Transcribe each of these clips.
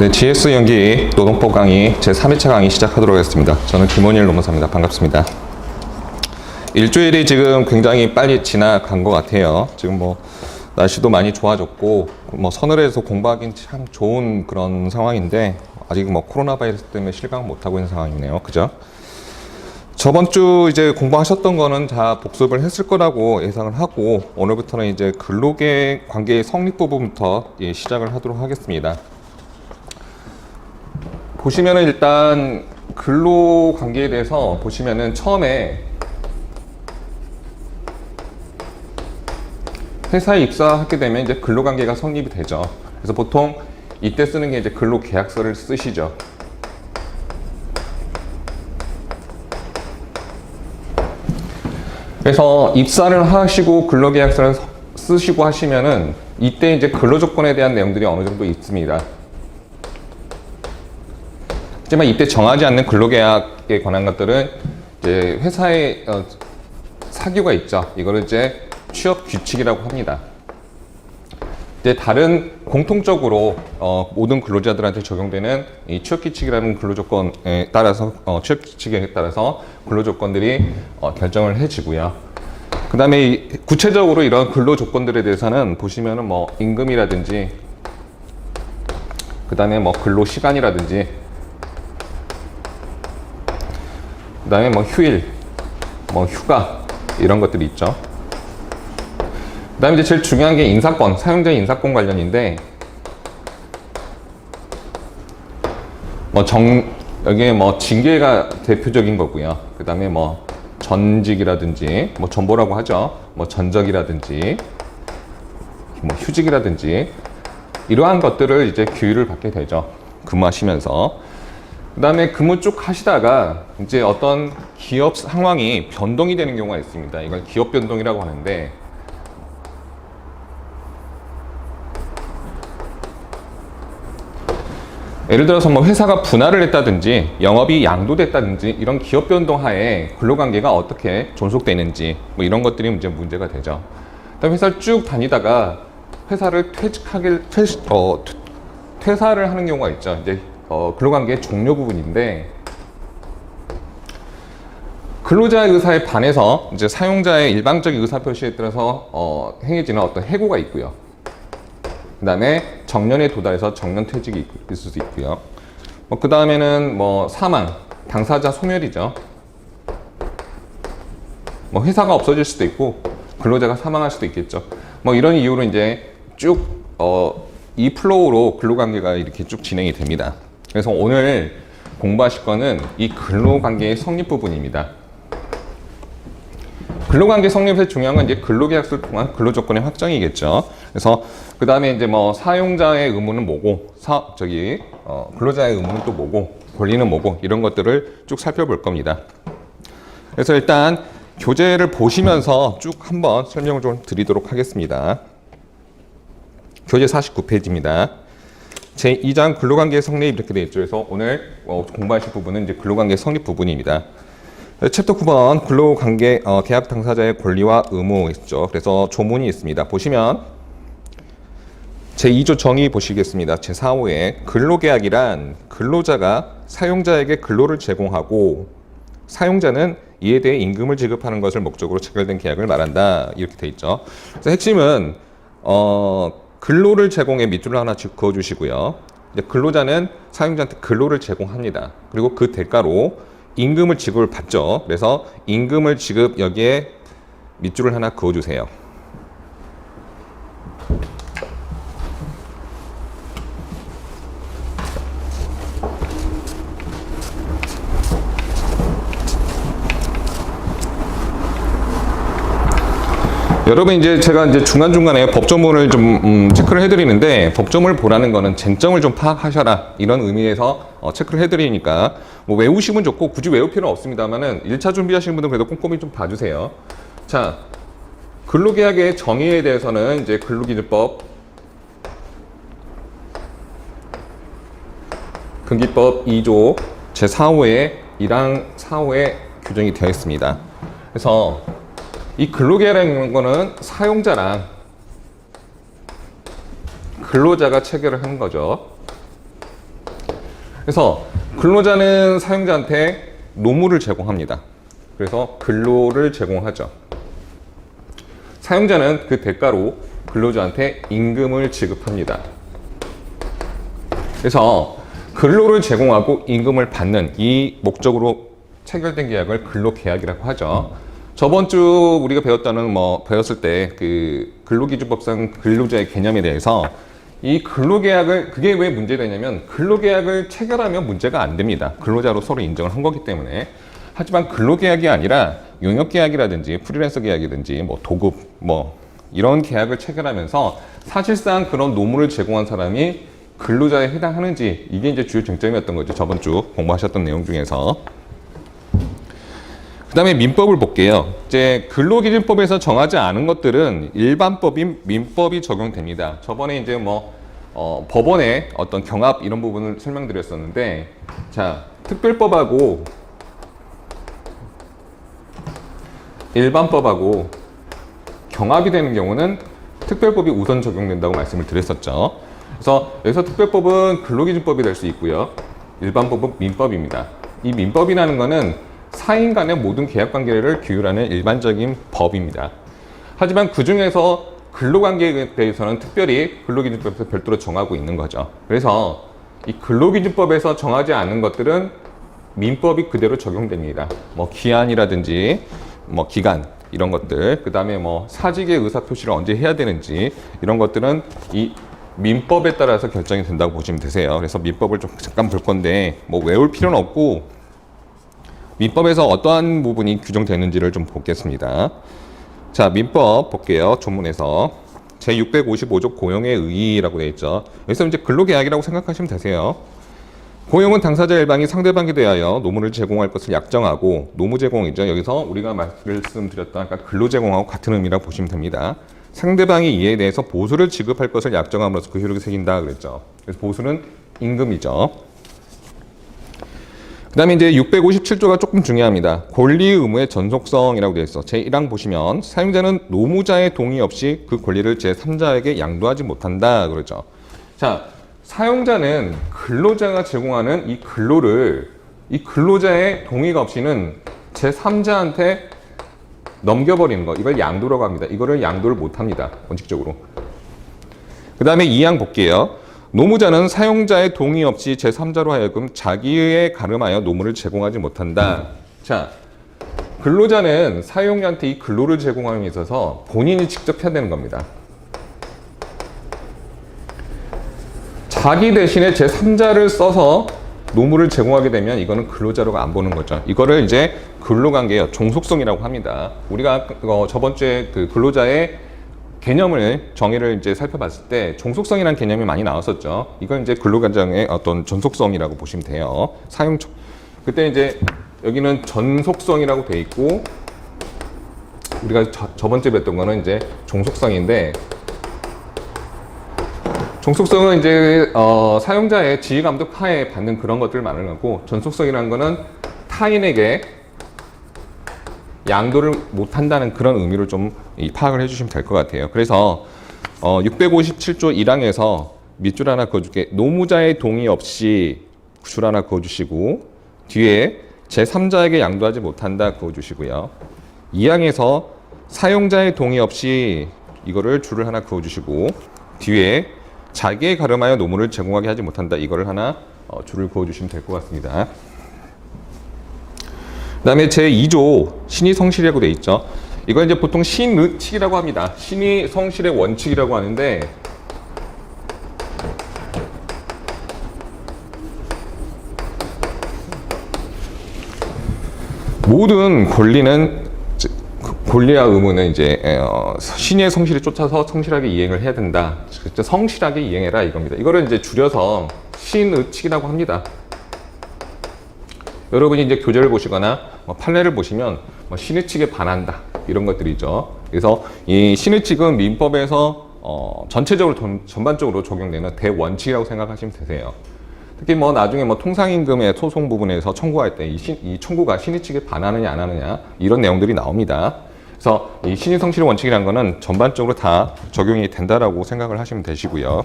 네, GS 연기 노동법 강의 제3회차 강의 시작하도록 하겠습니다. 저는 김원일 노무사입니다. 반갑습니다. 일주일이 지금 굉장히 빨리 지나간 것 같아요. 지금 뭐 날씨도 많이 좋아졌고 뭐 서늘해서 공부하기는 참 좋은 그런 상황인데 아직 뭐 코로나 바이러스 때문에 실감 못하고 있는 상황이네요. 그죠? 저번 주 이제 공부하셨던 거는 다 복습을 했을 거라고 예상을 하고 오늘부터는 이제 근로계 관계의 성립 부분부터 시작을 하도록 하겠습니다. 보시면은 일단 근로 관계에 대해서 보시면은 처음에 회사에 입사하게 되면 이제 근로 관계가 성립이 되죠. 그래서 보통 이때 쓰는 게 이제 근로 계약서를 쓰시죠. 그래서 입사를 하시고 근로 계약서를 쓰시고 하시면은 이때 이제 근로 조건에 대한 내용들이 어느 정도 있습니다. 하지만 이때 정하지 않는 근로계약에 관한 것들은 이제 회사의 사규가 있죠. 이거를 이제 취업 규칙이라고 합니다. 이제 다른 공통적으로 모든 근로자들한테 적용되는 이 취업 규칙이라는 근로 조건에 따라서 취업 규칙에 따라서 근로 조건들이 결정을 해지고요. 그다음에 구체적으로 이런 근로 조건들에 대해서는 보시면은 뭐 임금이라든지 그다음에 뭐 근로 시간이라든지 그 다음에 뭐 휴일, 뭐 휴가 이런 것들이 있죠. 그 다음에 이제 제일 중요한 게 인사권, 사용자의 인사권 관련인데 뭐 여기에 뭐 징계가 대표적인 거고요. 그 다음에 뭐 전직이라든지 뭐 전보라고 하죠. 뭐 전적이라든지 뭐 휴직이라든지 이러한 것들을 이제 규율을 받게 되죠. 근무하시면서. 그 다음에 근무 쭉 하시다가 이제 어떤 기업 상황이 변동이 되는 경우가 있습니다. 이걸 기업 변동이라고 하는데 예를 들어서 뭐 회사가 분할을 했다든지 영업이 양도됐다든지 이런 기업 변동 하에 근로관계가 어떻게 존속되는지 뭐 이런 것들이 이제 문제가 되죠. 그다음에 회사를 쭉 다니다가 회사를 퇴사를 하는 경우가 있죠. 이제 근로관계의 종료 부분인데 근로자의 의사에 반해서 이제 사용자의 일방적인 의사표시에 따라서 행해지는 어떤 해고가 있고요. 그 다음에 정년에 도달해서 정년 퇴직이 있을 수 있고요. 그 다음에는 뭐 사망, 당사자 소멸이죠. 뭐 회사가 없어질 수도 있고 근로자가 사망할 수도 있겠죠. 뭐 이런 이유로 이제 쭉 이 플로우로 근로관계가 이렇게 쭉 진행이 됩니다. 그래서 오늘 공부하실 거는 이 근로관계의 성립 부분입니다. 근로관계 성립에서 중요한 건 이제 근로계약서를 통한 근로조건의 확정이겠죠. 그래서 그 다음에 이제 뭐 사용자의 의무는 뭐고, 근로자의 의무는 또 뭐고, 권리는 뭐고 이런 것들을 쭉 살펴볼 겁니다. 그래서 일단 교재를 보시면서 쭉 한번 설명을 좀 드리도록 하겠습니다. 교재 49페이지입니다. 제2장 근로관계의 성립 이렇게 되어 있죠. 그래서 오늘 공부하실 부분은 이제 근로관계 성립 부분입니다. 챕터 9번 근로관계 계약 당사자의 권리와 의무 있죠. 그래서 조문이 있습니다. 보시면 제2조 정의 보시겠습니다. 제4호에 근로계약이란 근로자가 사용자에게 근로를 제공하고 사용자는 이에 대해 임금을 지급하는 것을 목적으로 체결된 계약을 말한다. 이렇게 되어 있죠. 그래서 핵심은 근로를 제공에 밑줄을 하나 그어주시고요. 이제 근로자는 사용자한테 근로를 제공합니다. 그리고 그 대가로 임금을 지급을 받죠. 그래서 임금을 지급 여기에 밑줄을 하나 그어주세요. 여러분 이제 제가 이제 중간중간에 법조문을 좀 체크를 해드리는데 법조문을 보라는 거는 쟁점을 좀 파악하셔라 이런 의미에서 체크를 해드리니까 뭐 외우시면 좋고 굳이 외울 필요는 없습니다만은 1차 준비하시는 분들은 그래도 꼼꼼히 좀 봐주세요. 자, 근로계약의 정의에 대해서는 이제 근로기준법 근기법 2조 제4호에 1항 4호에 규정이 되어 있습니다. 그래서 이 근로계약이라는 거는 사용자랑 근로자가 체결을 한 거죠. 그래서 근로자는 사용자한테 노무를 제공합니다. 그래서 근로를 제공하죠. 사용자는 그 대가로 근로자한테 임금을 지급합니다. 그래서 근로를 제공하고 임금을 받는 이 목적으로 체결된 계약을 근로계약이라고 하죠. 저번 주 우리가 배웠을 때 그 근로기준법상 근로자의 개념에 대해서 이 근로계약을, 그게 왜 문제되냐면 근로계약을 체결하면 문제가 안 됩니다. 근로자로 서로 인정을 한 거기 때문에. 하지만 근로계약이 아니라 용역계약이라든지 프리랜서 계약이든지 도급 이런 계약을 체결하면서 사실상 그런 노무를 제공한 사람이 근로자에 해당하는지, 이게 이제 주요 쟁점이었던 거죠. 저번 주 공부하셨던 내용 중에서. 그 다음에 민법을 볼게요. 이제 근로기준법에서 정하지 않은 것들은 일반법인 민법이 적용됩니다. 저번에 이제 법원의 어떤 경합 이런 부분을 설명드렸었는데, 자, 특별법하고 일반법하고 경합이 되는 경우는 특별법이 우선 적용된다고 말씀을 드렸었죠. 그래서 여기서 특별법은 근로기준법이 될 수 있고요. 일반법은 민법입니다. 이 민법이라는 거는 사인 간의 모든 계약 관계를 규율하는 일반적인 법입니다. 하지만 그 중에서 근로관계에 대해서는 특별히 근로기준법에서 별도로 정하고 있는 거죠. 그래서 이 근로기준법에서 정하지 않은 것들은 민법이 그대로 적용됩니다. 기한이라든지 기간 이런 것들, 그 다음에 사직의 의사표시를 언제 해야 되는지 이런 것들은 이 민법에 따라서 결정이 된다고 보시면 되세요. 그래서 민법을 좀 잠깐 볼 건데 외울 필요는 없고 민법에서 어떠한 부분이 규정되는지를 좀 보겠습니다. 자, 민법 볼게요. 조문에서 제655조 고용의 의의라고 되어 있죠. 여기서 이제 근로계약이라고 생각하시면 되세요. 고용은 당사자 일방이 상대방에 대하여 노무를 제공할 것을 약정하고, 노무 제공이죠. 여기서 우리가 말씀드렸던 아까 근로 제공하고 같은 의미라고 보시면 됩니다. 상대방이 이에 대해서 보수를 지급할 것을 약정함으로써 그 효력이 생긴다 그랬죠. 그래서 보수는 임금이죠. 그 다음에 이제 657조가 조금 중요합니다. 권리 의무의 전속성이라고 되어 있어. 제1항 보시면 사용자는 노무자의 동의 없이 그 권리를 제3자에게 양도하지 못한다 그러죠. 자, 사용자는 근로자가 제공하는 이 근로를 이 근로자의 동의가 없이는 제3자한테 넘겨버리는 거, 이걸 양도라고 합니다. 이거를 양도를 못합니다. 원칙적으로. 그 다음에 2항 볼게요. 노무자는 사용자의 동의 없이 제3자로 하여금 자기에 가름하여 노무를 제공하지 못한다. 자, 근로자는 사용자한테 이 근로를 제공함에 있어서 본인이 직접 해야 되는 겁니다. 자기 대신에 제3자를 써서 노무를 제공하게 되면 이거는 근로자로 안 보는 거죠. 이거를 이제 근로관계의 종속성이라고 합니다. 우리가 저번 주에 그 근로자의 개념을 정의를 이제 살펴봤을 때 종속성이라는 개념이 많이 나왔었죠. 이건 이제 근로관계의 어떤 전속성이라고 보시면 돼요. 그때 이제 여기는 전속성이라고 돼 있고, 우리가 저번 주에 뵀던 거는 이제 종속성인데, 종속성은 이제 사용자의 지휘 감독 하에 받는 그런 것들을 말하는 거고, 전속성이라는 거는 타인에게 양도를 못한다는 그런 의미를 좀 파악을 해주시면 될 것 같아요. 그래서 657조 1항에서 밑줄 하나 그어줄게. 노무자의 동의 없이 줄 하나 그어주시고, 뒤에 제3자에게 양도하지 못한다 그어주시고요. 2항에서 사용자의 동의 없이 이거를 줄을 하나 그어주시고, 뒤에 자기에 가름하여 노무를 제공하게 하지 못한다, 이거를 하나 줄을 그어주시면 될 것 같습니다. 그 다음에 제2조 신의 성실이라고 되어 있죠. 이걸 이제 보통 신의칙이라고 합니다. 신의 성실의 원칙이라고 하는데, 모든 권리와 의무는 이제 신의 성실에 쫓아서 성실하게 이행을 해야 된다. 성실하게 이행해라 이겁니다. 이거를 이제 줄여서 신의칙이라고 합니다. 여러분이 이제 교재를 보시거나 판례를 보시면 신의칙에 반한다 이런 것들이죠. 그래서 이 신의칙은 민법에서 전체적으로 전반적으로 적용되는 대원칙이라고 생각하시면 되세요. 특히 나중에 통상임금의 소송 부분에서 청구할 때 이 청구가 신의칙에 반하느냐 안 하느냐 이런 내용들이 나옵니다. 그래서 이 신의 성실의 원칙이라는 거는 전반적으로 다 적용이 된다라고 생각을 하시면 되시고요.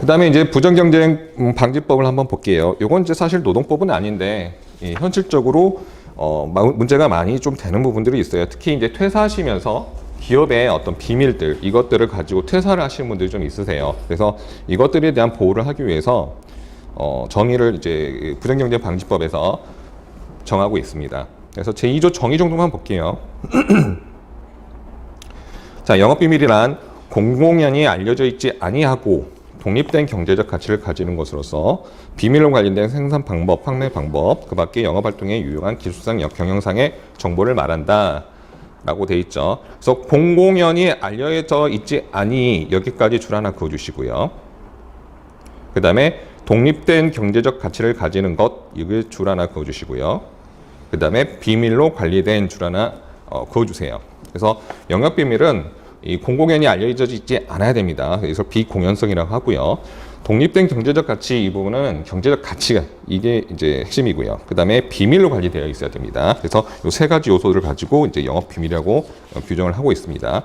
그 다음에 이제 부정경쟁 방지법을 한번 볼게요. 이건 이제 사실 노동법은 아닌데, 현실적으로, 문제가 많이 좀 되는 부분들이 있어요. 특히 이제 퇴사하시면서 기업의 어떤 비밀들, 이것들을 가지고 퇴사를 하시는 분들이 좀 있으세요. 그래서 이것들에 대한 보호를 하기 위해서, 정의를 이제 부정경쟁 방지법에서 정하고 있습니다. 그래서 제2조 정의 정도만 볼게요. 자, 영업비밀이란 공공연히 알려져 있지 아니하고 독립된 경제적 가치를 가지는 것으로서 비밀로 관련된 생산 방법, 판매 방법, 그 밖에 영업활동에 유용한 기술상, 경영상의 정보를 말한다 라고 돼 있죠. 그래서 공공연히 알려져 있지 아니, 여기까지 줄 하나 그어주시고요. 그 다음에 독립된 경제적 가치를 가지는 것, 이걸 줄 하나 그어주시고요. 그 다음에 비밀로 관리된 줄 하나 그어주세요. 그래서 영업비밀은 이 공공연히 알려져 있지 않아야 됩니다. 그래서 비공연성이라고 하고요. 독립된 경제적 가치, 이 부분은 경제적 가치가 이게 이제 핵심이고요. 그 다음에 비밀로 관리되어 있어야 됩니다. 그래서 이 세 가지 요소를 가지고 이제 영업 비밀이라고 규정을 하고 있습니다.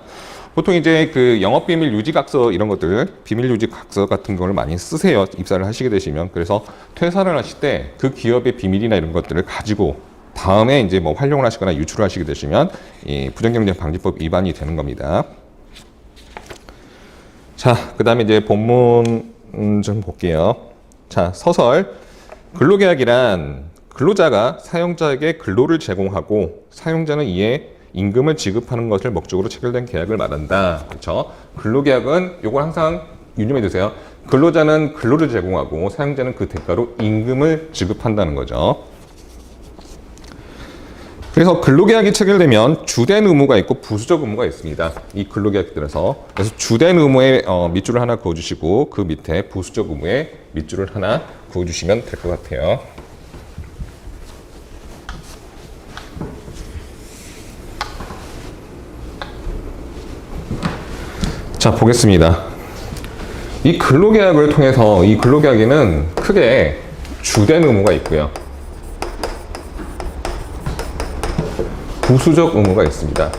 보통 이제 그 영업 비밀 유지 각서 이런 것들, 비밀 유지 각서 같은 걸 많이 쓰세요. 입사를 하시게 되시면. 그래서 퇴사를 하실 때 그 기업의 비밀이나 이런 것들을 가지고 다음에 이제 뭐 활용을 하시거나 유출을 하시게 되시면 이 부정경쟁 방지법 위반이 되는 겁니다. 자, 그 다음에 이제 본문 좀 볼게요. 자, 서설. 근로계약이란 근로자가 사용자에게 근로를 제공하고 사용자는 이에 임금을 지급하는 것을 목적으로 체결된 계약을 말한다. 그렇죠? 근로계약은 요걸 항상 유념해 두세요. 근로자는 근로를 제공하고 사용자는 그 대가로 임금을 지급한다는 거죠. 그래서 근로계약이 체결되면 주된 의무가 있고 부수적 의무가 있습니다. 이 근로계약들에서. 그래서 주된 의무에 밑줄을 하나 그어주시고 그 밑에 부수적 의무에 밑줄을 하나 그어주시면 될 것 같아요. 자, 보겠습니다. 이 근로계약을 통해서 이 근로계약에는 크게 주된 의무가 있고요. 부수적 의무가 있습니다.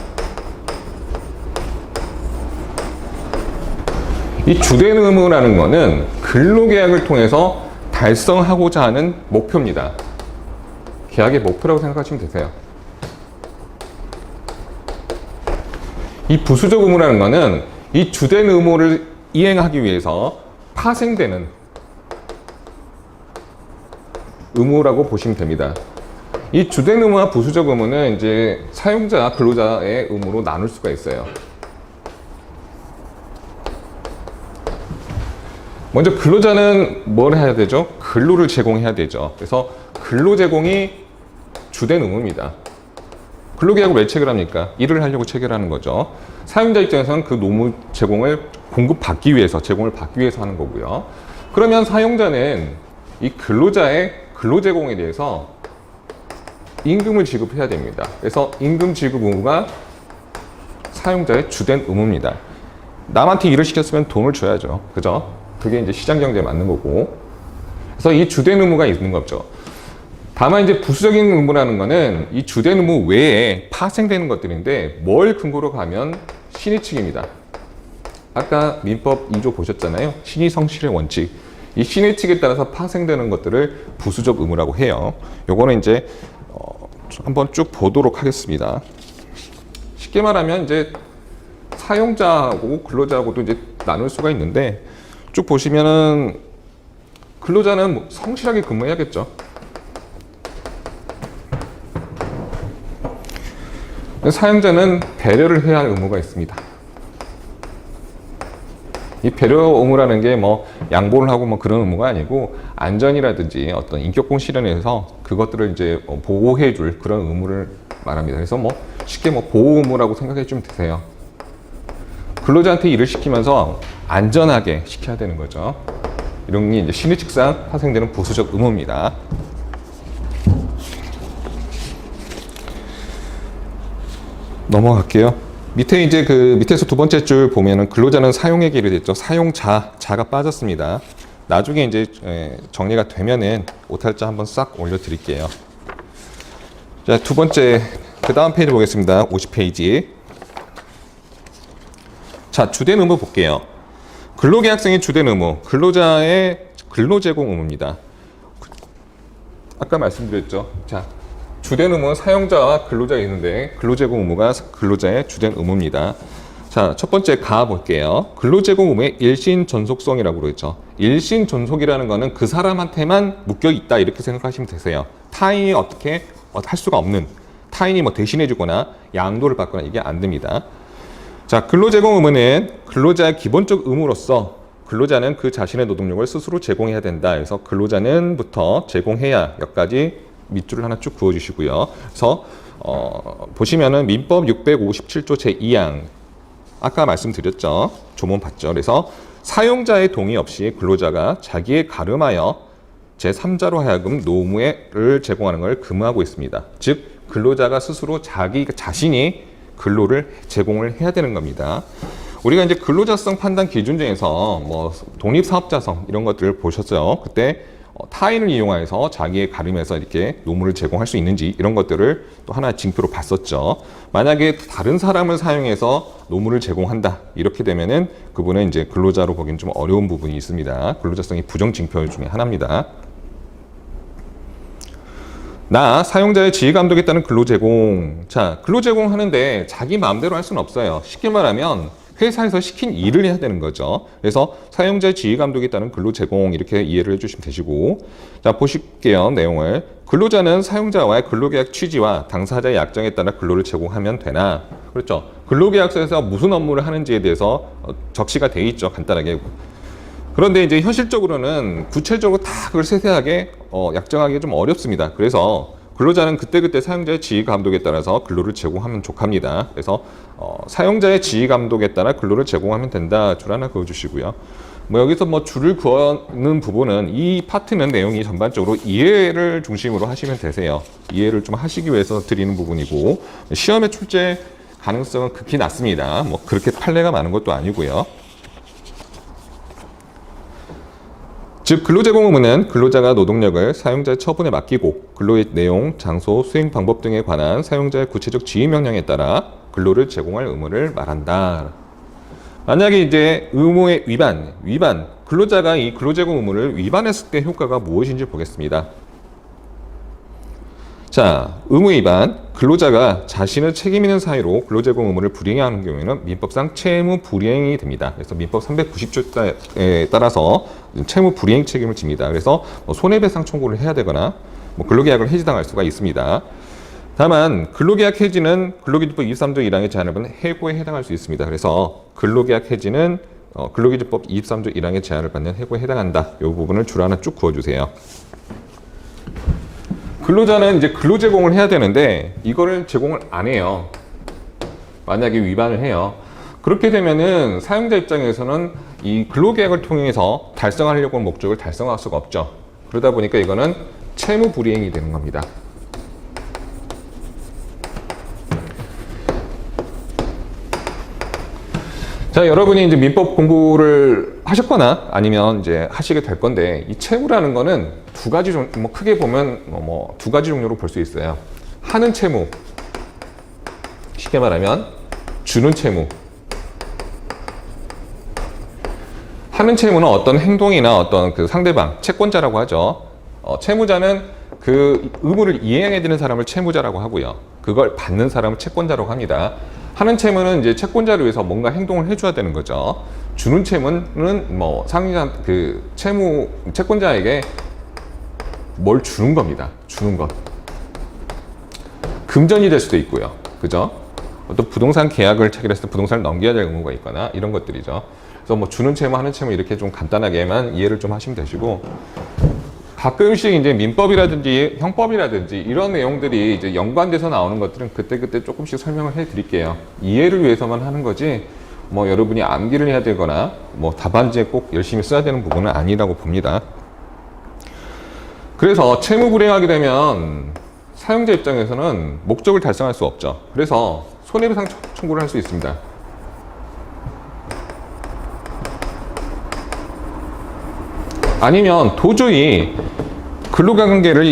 이 주된 의무라는 것은 근로계약을 통해서 달성하고자 하는 목표입니다. 계약의 목표라고 생각하시면 되세요. 이 부수적 의무라는 것은 이 주된 의무를 이행하기 위해서 파생되는 의무라고 보시면 됩니다. 이 주된 의무와 부수적 의무는 이제 사용자, 근로자의 의무로 나눌 수가 있어요. 먼저 근로자는 뭘 해야 되죠? 근로를 제공해야 되죠. 그래서 근로 제공이 주된 의무입니다. 근로계약을 왜 체결합니까? 일을 하려고 체결하는 거죠. 사용자 입장에서는 그 노무 제공을 공급받기 위해서, 제공을 받기 위해서 하는 거고요. 그러면 사용자는 이 근로자의 근로 제공에 대해서 임금을 지급해야 됩니다. 그래서 임금 지급 의무가 사용자의 주된 의무입니다. 남한테 일을 시켰으면 돈을 줘야죠. 그죠? 그게 이제 시장 경제에 맞는 거고. 그래서 이 주된 의무가 있는 거죠. 다만 이제 부수적인 의무라는 거는 이 주된 의무 외에 파생되는 것들인데 뭘 근거로 가면 신의칙입니다. 아까 민법 2조 보셨잖아요. 신의 성실의 원칙. 이 신의칙에 따라서 파생되는 것들을 부수적 의무라고 해요. 요거는 이제 한번 쭉 보도록 하겠습니다. 쉽게 말하면 이제 사용자하고 근로자하고도 이제 나눌 수가 있는데 쭉 보시면은 근로자는 성실하게 근무해야겠죠. 사용자는 배려를 해야 할 의무가 있습니다. 이 배려 의무라는 게 뭐 양보를 하고 뭐 그런 의무가 아니고 안전이라든지 어떤 인격공 실현에서 그것들을 이제 보호해 줄 그런 의무를 말합니다. 그래서 뭐 쉽게 뭐 보호 의무라고 생각해 주면 되세요. 근로자한테 일을 시키면서 안전하게 시켜야 되는 거죠. 이런 게 이제 신의칙상 파생되는 부수적 의무입니다. 넘어갈게요. 밑에 이제 그 밑에서 두 번째 줄 보면은 근로자는 사용에게 이르 됐죠. 사용자가 빠졌습니다. 나중에 이제 정리가 되면은 오탈자 한번 싹 올려드릴게요. 자, 두 번째 그 다음 페이지 보겠습니다. 50페이지. 자, 주된 의무 볼게요. 근로계약성의 주된 의무, 근로자의 근로제공 의무입니다. 아까 말씀드렸죠. 자, 주된 의무는 사용자와 근로자가 있는데 근로제공 의무가 근로자의 주된 의무입니다. 자, 첫 번째 볼게요. 근로제공 의무의 일신전속성이라고 그러죠. 일신전속이라는 거는 그 사람한테만 묶여 있다 이렇게 생각하시면 되세요. 타인이 어떻게 할 수가 없는, 타인이 뭐 대신해 주거나 양도를 받거나 이게 안 됩니다. 자, 근로제공 의무는 근로자의 기본적 의무로서 근로자는 그 자신의 노동력을 스스로 제공해야 된다. 그래서 근로자는부터 제공해야 여기까지 밑줄을 하나 쭉 그어주시고요. 그래서 보시면은 민법 657조 제2항 아까 말씀드렸죠. 조문 봤죠. 그래서 사용자의 동의 없이 근로자가 자기의 가름하여 제3자로 하여금 노무를 제공하는 걸 금하고 있습니다. 즉 근로자가 스스로 자신이 근로를 제공을 해야 되는 겁니다. 우리가 이제 근로자성 판단 기준 중에서 뭐 독립사업자성 이런 것들을 보셨어요. 그때 타인을 이용해서 자기의 가름에서 이렇게 노무를 제공할 수 있는지 이런 것들을 또 하나 징표로 봤었죠. 만약에 다른 사람을 사용해서 노무를 제공한다 이렇게 되면은 그분은 이제 근로자로 보기엔 좀 어려운 부분이 있습니다. 근로자성이 부정 징표 중에 하나입니다. 사용자의 지휘 감독에 따른 근로 제공. 자, 근로 제공하는데 자기 마음대로 할 수는 없어요. 쉽게 말하면 회사에서 시킨 일을 해야 되는 거죠. 그래서 사용자의 지휘 감독에 따른 근로 제공 이렇게 이해를 해주시면 되시고, 자 보실게요 내용을. 근로자는 사용자와의 근로계약 취지와 당사자의 약정에 따라 근로를 제공하면 되나? 그렇죠. 근로계약서에서 무슨 업무를 하는지에 대해서 적시가 돼 있죠. 간단하게. 그런데 이제 현실적으로는 구체적으로 다 그걸 세세하게 약정하기 좀 어렵습니다. 그래서 근로자는 그때그때 사용자의 지휘 감독에 따라서 근로를 제공하면 족합니다. 그래서 사용자의 지휘 감독에 따라 근로를 제공하면 된다. 줄 하나 그어주시고요. 뭐 여기서 뭐 줄을 그어는 부분은 이 파트는 내용이 전반적으로 이해를 중심으로 하시면 되세요. 이해를 좀 하시기 위해서 드리는 부분이고 시험의 출제 가능성은 극히 낮습니다. 뭐 그렇게 판례가 많은 것도 아니고요. 즉 근로제공 의무는 근로자가 노동력을 사용자의 처분에 맡기고 근로의 내용, 장소, 수행 방법 등에 관한 사용자의 구체적 지휘 명령에 따라 근로를 제공할 의무를 말한다. 만약에 이제 의무의 위반, 근로자가 이 근로제공 의무를 위반했을 때 효과가 무엇인지 보겠습니다. 자, 의무 위반, 근로자가 자신의 책임 있는 사유로 근로제공 의무를 불이행하는 경우에는 민법상 채무 불이행이 됩니다. 그래서 민법 390조에 따라서 채무 불이행 책임을 집니다. 그래서 손해배상 청구를 해야 되거나 근로계약을 해지당할 수가 있습니다. 다만 근로계약 해지는 근로기준법 23조 1항의 제한을 받는 해고에 해당할 수 있습니다. 그래서 근로계약 해지는 근로기준법 23조 1항의 제한을 받는 해고에 해당한다. 이 부분을 줄 하나 쭉 그어주세요. 근로자는 이제 근로 제공을 해야 되는데 이거를 제공을 안 해요. 만약에 위반을 해요. 그렇게 되면은 사용자 입장에서는 이 근로계약을 통해서 달성하려고 하는 목적을 달성할 수가 없죠. 그러다 보니까 이거는 채무 불이행이 되는 겁니다. 자, 여러분이 이제 민법 공부를 하셨거나 아니면 이제 하시게 될 건데 이 채무라는 거는 두 가지 뭐 크게 보면 두 가지 종류로 볼 수 있어요. 하는 채무, 쉽게 말하면 주는 채무. 하는 채무는 어떤 행동이나 어떤 그 상대방, 채권자라고 하죠. 채무자는 그 의무를 이행해야 되는 사람을 채무자라고 하고요. 그걸 받는 사람을 채권자라고 합니다. 하는 채무는 이제 채권자를 위해서 뭔가 행동을 해줘야 되는 거죠. 주는 채무는 뭐 상자 그 채권자에게 뭘 주는 겁니다. 주는 것. 금전이 될 수도 있고요. 그죠? 어떤 부동산 계약을 체결했을 때 부동산을 넘겨야 될 의무가 있거나 이런 것들이죠. 그래서 뭐 주는 채무, 하는 채무 이렇게 좀 간단하게만 이해를 좀 하시면 되시고 가끔씩 이제 민법이라든지 형법이라든지 이런 내용들이 이제 연관돼서 나오는 것들은 그때그때 조금씩 설명을 해 드릴게요. 이해를 위해서만 하는 거지 뭐 여러분이 암기를 해야 되거나 뭐 답안지에 꼭 열심히 써야 되는 부분은 아니라고 봅니다. 그래서 채무 불이행하게 되면 사용자 입장에서는 목적을 달성할 수 없죠. 그래서 손해배상 청구를 할 수 있습니다. 아니면 도저히 근로계약 관계를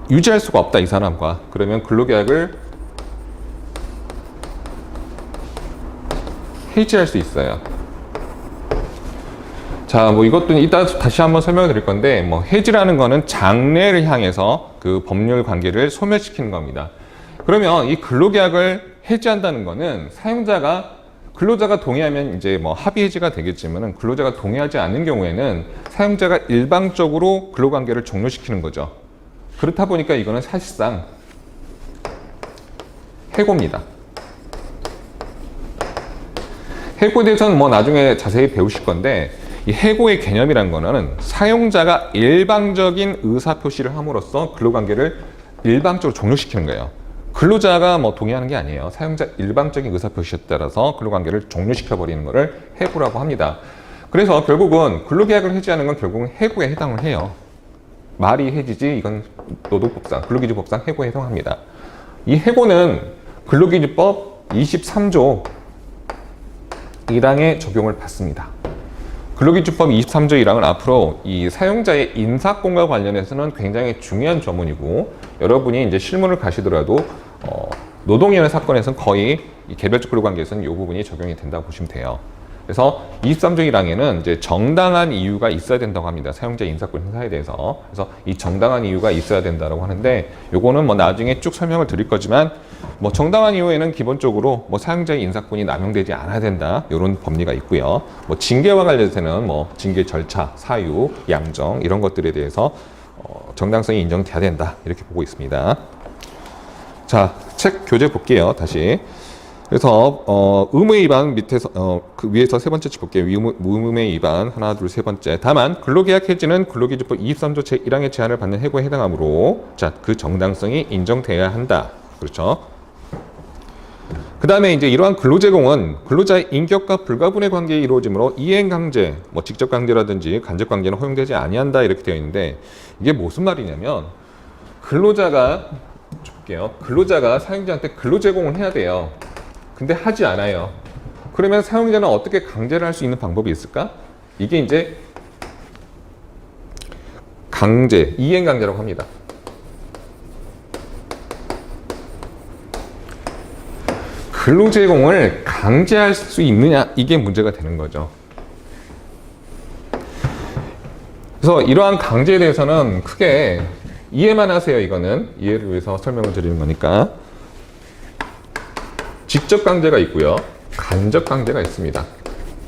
유지할 수가 없다 이 사람과. 그러면 근로계약을 해지할 수 있어요. 자, 뭐 이것도 이따 다시 한번 설명을 드릴 건데, 뭐 해지라는 거는 장래를 향해서 그 법률 관계를 소멸시키는 겁니다. 그러면 이 근로계약을 해지한다는 거는 근로자가 동의하면 이제 뭐 합의 해지가 되겠지만은 근로자가 동의하지 않는 경우에는 사용자가 일방적으로 근로관계를 종료시키는 거죠. 그렇다 보니까 이거는 사실상 해고입니다. 해고에 대해서는 뭐 나중에 자세히 배우실 건데, 이 해고의 개념이란 거는 사용자가 일방적인 의사표시를 함으로써 근로관계를 일방적으로 종료시키는 거예요. 근로자가 뭐 동의하는 게 아니에요. 사용자 일방적인 의사표시에 따라서 근로관계를 종료시켜버리는 것을 해고라고 합니다. 그래서 결국은 근로계약을 해지하는 건 결국은 해고에 해당을 해요. 말이 해지지 이건 노동법상, 근로기준법상 해고에 해당합니다. 이 해고는 근로기준법 23조 1항의 적용을 받습니다. 근로기준법 23조 1항은 앞으로 이 사용자의 인사권과 관련해서는 굉장히 중요한 조문이고, 여러분이 이제 실무를 가시더라도 노동위원회 사건에서는 거의 이 개별적 근로관계에서는 이 부분이 적용이 된다고 보시면 돼요. 그래서 23조 1항에는 이제 정당한 이유가 있어야 된다고 합니다. 사용자 인사권 행사에 대해서. 그래서 이 정당한 이유가 있어야 된다고 하는데, 요거는 뭐 나중에 쭉 설명을 드릴 거지만, 뭐 정당한 이유에는 기본적으로 뭐 사용자의 인사권이 남용되지 않아야 된다, 이런 법리가 있고요. 뭐 징계와 관련해서는 뭐 징계 절차, 사유, 양정 이런 것들에 대해서 정당성이 인정돼야 된다, 이렇게 보고 있습니다. 자, 책 교재 볼게요. 다시. 그래서 의무의 위반 밑에서 그 위에서 세 번째 짚어볼게요. 의무의 위반 하나, 둘, 세 번째. 다만 근로계약 해지는 근로기준법 23조 제1항의 제한을 받는 해고에 해당하므로, 자, 그 정당성이 인정돼야 한다. 그렇죠? 그 다음에 이제 이러한 근로제공은 근로자의 인격과 불가분의 관계에 이루어지므로 이행강제, 뭐 직접강제라든지 간접강제는 허용되지 아니한다, 이렇게 되어 있는데, 이게 무슨 말이냐면 근로자가 사용자한테 근로제공을 해야 돼요. 근데 하지 않아요. 그러면 사용자는 어떻게 강제를 할 수 있는 방법이 있을까? 이게 이제 강제, 이행강제라고 합니다. 근로제공을 강제할 수 있느냐, 이게 문제가 되는 거죠. 그래서 이러한 강제에 대해서는 크게 이해만 하세요. 이거는 이해를 위해서 설명을 드리는 거니까. 직접 강제가 있고요, 간접 강제가 있습니다.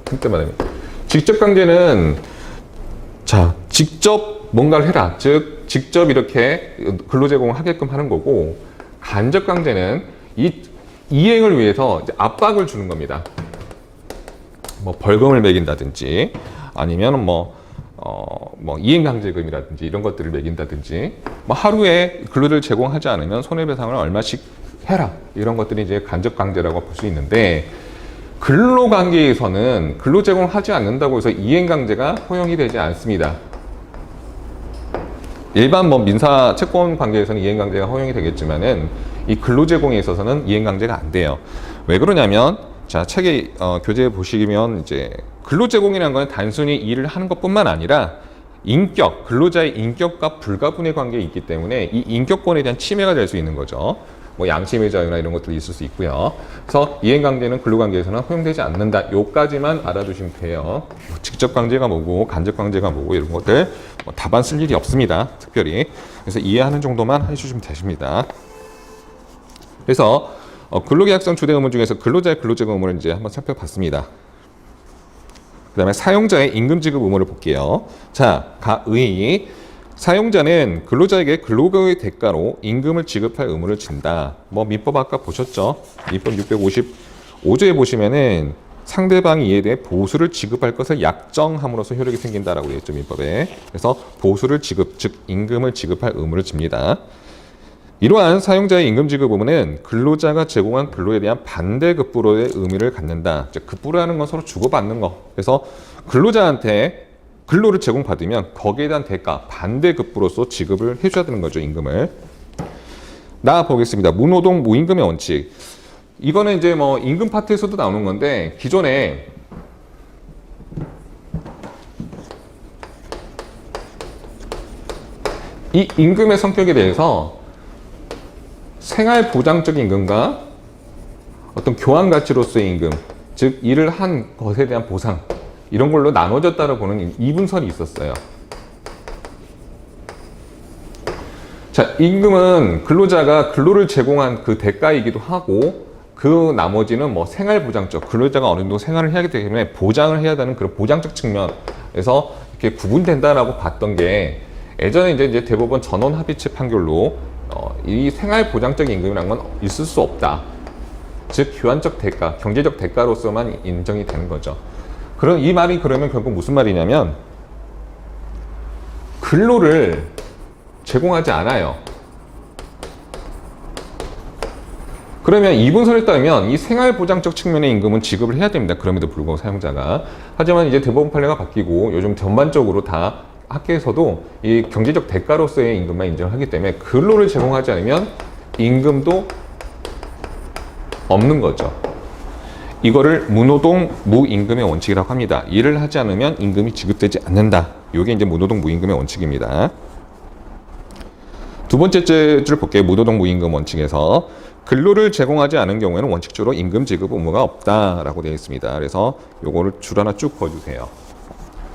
그때 말하면 직접 강제는, 자, 직접 뭔가를 해라, 즉 직접 이렇게 근로 제공을 하게끔 하는 거고, 간접 강제는 이 이행을 위해서 이제 압박을 주는 겁니다. 뭐 벌금을 매긴다든지, 아니면 뭐 이행강제금이라든지 이런 것들을 매긴다든지, 뭐 하루에 근로를 제공하지 않으면 손해배상을 얼마씩 해라, 이런 것들이 이제 간접강제라고 볼 수 있는데, 근로관계에서는 근로 제공을 하지 않는다고 해서 이행강제가 허용이 되지 않습니다. 일반 뭐 민사 채권 관계에서는 이행강제가 허용이 되겠지만은 이 근로 제공에 있어서는 이행강제가 안 돼요. 왜 그러냐면, 자, 책에 교재에 보시면 이제 근로 제공이라는 건 단순히 일을 하는 것뿐만 아니라 근로자의 인격과 불가분의 관계에 있기 때문에 이 인격권에 대한 침해가 될 수 있는 거죠. 뭐 양심의 자유나 이런 것들이 있을 수 있고요. 그래서 이행강제는 근로관계에서는 허용되지 않는다, 요까지만 알아두시면 돼요. 뭐 직접 강제가 뭐고 간접 강제가 뭐고 이런 것들 뭐 답안 쓸 일이 없습니다, 특별히. 그래서 이해하는 정도만 해주시면 되십니다. 그래서 근로계약상 주된 의무 중에서 근로자의 근로제공 의무를 이제 한번 살펴봤습니다. 그 다음에 사용자의 임금지급 의무를 볼게요. 자, 가의 사용자는 근로자에게 근로의 대가로 임금을 지급할 의무를 진다. 뭐 민법 아까 보셨죠? 민법 655조에 보시면은 상대방이 이에 대해 보수를 지급할 것을 약정함으로써 효력이 생긴다라고 되어 있죠, 민법에. 그래서 보수를 지급, 즉 임금을 지급할 의무를 집니다. 이러한 사용자의 임금 지급 의무는 근로자가 제공한 근로에 대한 반대급부로의 의미를 갖는다. 즉, 급부라는 건 서로 주고받는 거. 그래서 근로자한테 근로를 제공받으면 거기에 대한 대가, 반대급부로서 지급을 해줘야 되는 거죠, 임금을. 나아 보겠습니다. 무노동, 무임금의 원칙. 이거는 이제 뭐 임금 파트에서도 나오는 건데, 기존에 이 임금의 성격에 대해서 생활보장적 임금과 어떤 교환가치로서의 임금, 즉 일을 한 것에 대한 보상, 이런 걸로 나눠졌다고 보는 이분설이 있었어요. 자, 임금은 근로자가 근로를 제공한 그 대가이기도 하고 그 나머지는 뭐 생활보장적, 근로자가 어느 정도 생활을 해야 하기 때문에 보장을 해야 되는 그런 보장적 측면에서 이렇게 구분된다라고 봤던 게 예전에 이제 대법원 전원 합의체 판결로 이 생활보장적 임금이라는 건 있을 수 없다. 즉 교환적 대가, 경제적 대가로서만 인정이 되는 거죠. 그럼 이 말이 그러면 결국 무슨 말이냐면 근로를 제공하지 않아요. 그러면 이분설에 따르면 이 생활보장적 측면의 임금은 지급을 해야 됩니다. 그럼에도 불구하고 사용자가. 하지만 이제 대법원 판례가 바뀌고 요즘 전반적으로 다 학계에서도 이 경제적 대가로서의 임금만 인정을 하기 때문에 근로를 제공하지 않으면 임금도 없는 거죠. 이거를 무노동 무임금의 원칙이라고 합니다. 일을 하지 않으면 임금이 지급되지 않는다. 이게 이제 무노동 무임금의 원칙입니다. 두 번째 줄 볼게요. 무노동 무임금 원칙에서 근로를 제공하지 않은 경우에는 원칙적으로 임금 지급 의무가 없다라고 되어 있습니다. 그래서 요거를 줄 하나 쭉 그어주세요.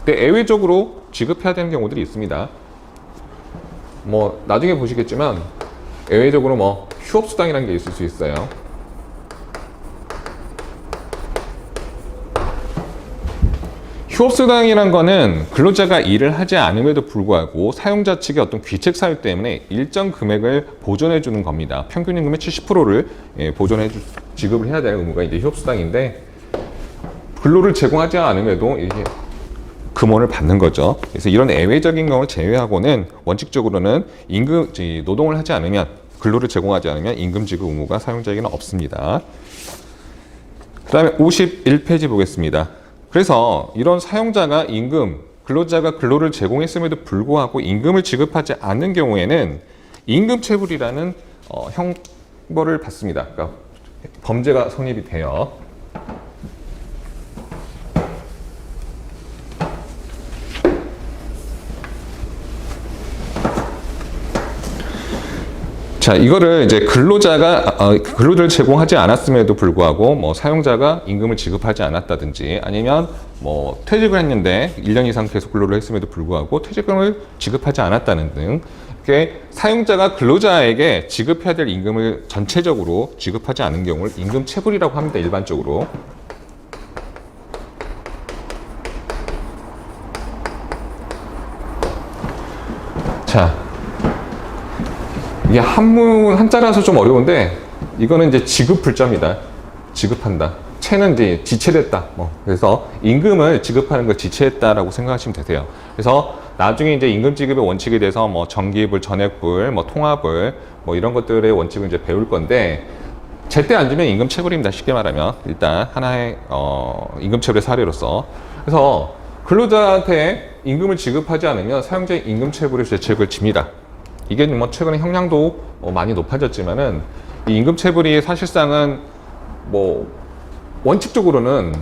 근데 예외적으로 지급해야 되는 경우들이 있습니다. 뭐 나중에 보시겠지만 예외적으로 뭐 휴업수당이라는 게 있을 수 있어요. 휴업수당이란 거는 근로자가 일을 하지 않음에도 불구하고 사용자 측의 어떤 귀책 사유 때문에 일정 금액을 보존해 주는 겁니다. 평균 임금의 70%를 지급을 해야 될 의무가 이제 휴업수당인데 근로를 제공하지 않음에도 이게 금원을 받는 거죠. 그래서 이런 예외적인 경우를 제외하고는 원칙적으로는 노동을 하지 않으면, 근로를 제공하지 않으면 임금 지급 의무가 사용자에게는 없습니다. 그 다음에 51페이지 보겠습니다. 그래서 이런 사용자가 근로자가 근로를 제공했음에도 불구하고 임금을 지급하지 않는 경우에는 임금체불이라는 형벌을 받습니다. 그러니까 범죄가 성립이 돼요. 자, 이거를 이제 근로를 제공하지 않았음에도 불구하고 뭐 사용자가 임금을 지급하지 않았다든지 아니면 뭐 퇴직을 했는데 1년 이상 계속 근로를 했음에도 불구하고 퇴직금을 지급하지 않았다는 등 이렇게 사용자가 근로자에게 지급해야 될 임금을 전체적으로 지급하지 않은 경우를 임금체불이라고 합니다. 일반적으로. 자, 이게 한자라서 좀 어려운데 이거는 이제 지급불자입니다. 지급한다. 체는 이제 지체됐다. 그래서 임금을 지급하는 걸 지체했다라고 생각하시면 되세요. 그래서 나중에 이제 임금 지급의 원칙에 대해서 뭐 정기불, 전액불, 뭐 통화불, 뭐 이런 것들의 원칙을 이제 배울 건데 제때 안 주면 임금체불입니다. 쉽게 말하면 일단 하나의 임금체불의 사례로서. 그래서 근로자한테 임금을 지급하지 않으면 사용자의 임금체불의 죄책을 집니다. 이게 뭐 최근에 형량도 많이 높아졌지만은 이 임금체불이 사실상은 뭐 원칙적으로는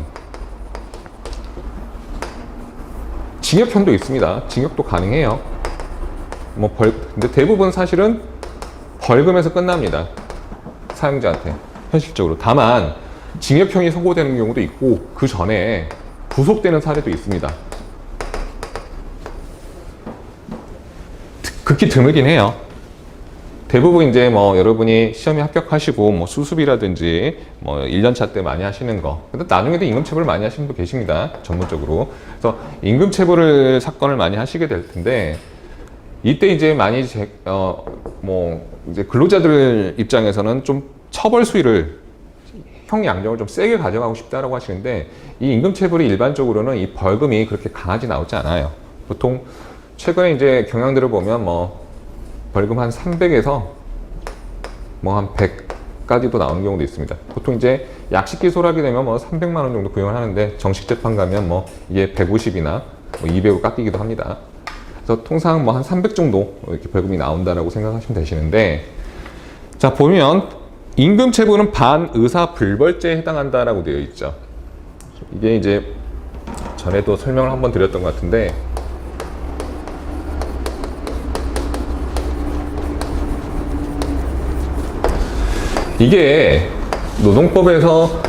징역형도 있습니다. 징역도 가능해요. 근데 대부분 사실은 벌금에서 끝납니다. 사용자한테 현실적으로. 다만 징역형이 선고되는 경우도 있고 그 전에 구속되는 사례도 있습니다. 극히 드물긴 해요. 대부분 이제 뭐 여러분이 시험에 합격하시고 뭐 수습이라든지 뭐 1년차 때 많이 하시는 거. 근데 나중에도 임금체불을 많이 하시는 분 계십니다. 전문적으로. 그래서 임금체불을 사건을 많이 하시게 될 텐데 이때 이제 많이 이제 근로자들 입장에서는 좀 처벌 수위를 형 양형을 좀 세게 가져가고 싶다라고 하시는데 이 임금체불이 일반적으로는 이 벌금이 그렇게 강하지 나오지 않아요. 보통 최근에 이제 경향들을 보면 뭐 벌금 한 300에서 뭐 한 100까지도 나오는 경우도 있습니다. 보통 이제 약식 기소를 하게 되면 뭐 300만 원 정도 구형을 하는데 정식 재판 가면 뭐 이게 150이나 뭐 200으로 깎이기도 합니다. 그래서 통상 뭐 한 300 정도 이렇게 벌금이 나온다라고 생각하시면 되시는데, 자 보면 임금체불은 반의사 불벌죄에 해당한다라고 되어 있죠. 이게 이제 전에도 설명을 한번 드렸던 것 같은데 이게 노동법에서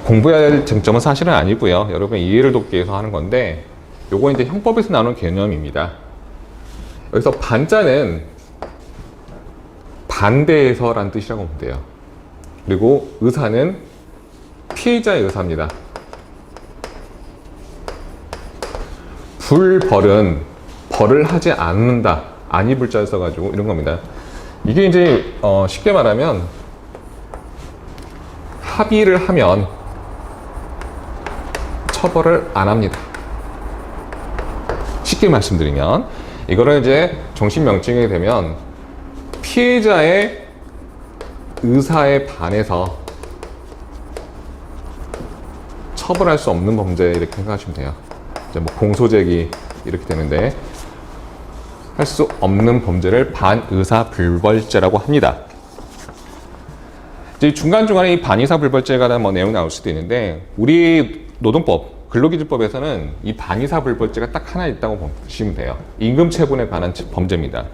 공부해야 할 쟁점은 사실은 아니고요. 여러분 이해를 돕기 위해서 하는 건데, 요거 이제 형법에서 나오는 개념입니다. 여기서 반자는 반대해서라는 뜻이라고 보면 돼요. 그리고 의사는 피해자의 의사입니다. 불벌은 벌을 하지 않는다. 아니 불자를 써가지고 이런 겁니다. 이게 이제 쉽게 말하면 합의를 하면 처벌을 안 합니다. 쉽게 말씀드리면 이거를 이제 정식 명칭이 되면 피해자의 의사에 반해서 처벌할 수 없는 범죄 이렇게 생각하시면 돼요. 이제 뭐 공소제기 이렇게 되는데 할 수 없는 범죄를 반의사불벌죄라고 합니다. 이제 중간중간에 이 반의사불벌죄에 관한 뭐 내용 나올 수도 있는데 우리 노동법, 근로기준법에서는 이 반의사불벌죄가 딱 하나 있다고 보시면 돼요. 임금체분에 관한 범죄입니다.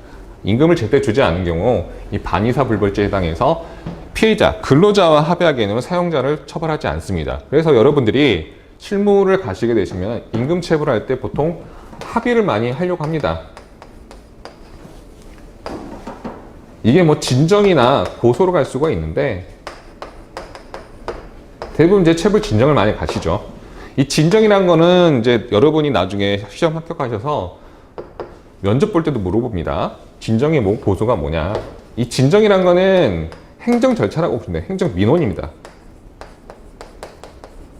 임금을 제때 주지 않은 경우 이 반의사불벌죄에 해당해서 피해자, 근로자와 합의하기에는 사용자를 처벌하지 않습니다. 그래서 여러분들이 실무를 가시게 되시면 임금체불할 때 보통 합의를 많이 하려고 합니다. 이게 뭐 진정이나 고소로 갈 수가 있는데 대부분 이제 체불 진정을 많이 가시죠. 이 진정이라는 거는 이제 여러분이 나중에 시험 합격하셔서 면접 볼 때도 물어봅니다. 진정이 뭐, 고소가 뭐냐. 이 진정이라는 거는 행정 절차라고 보시면 돼요. 행정 민원입니다.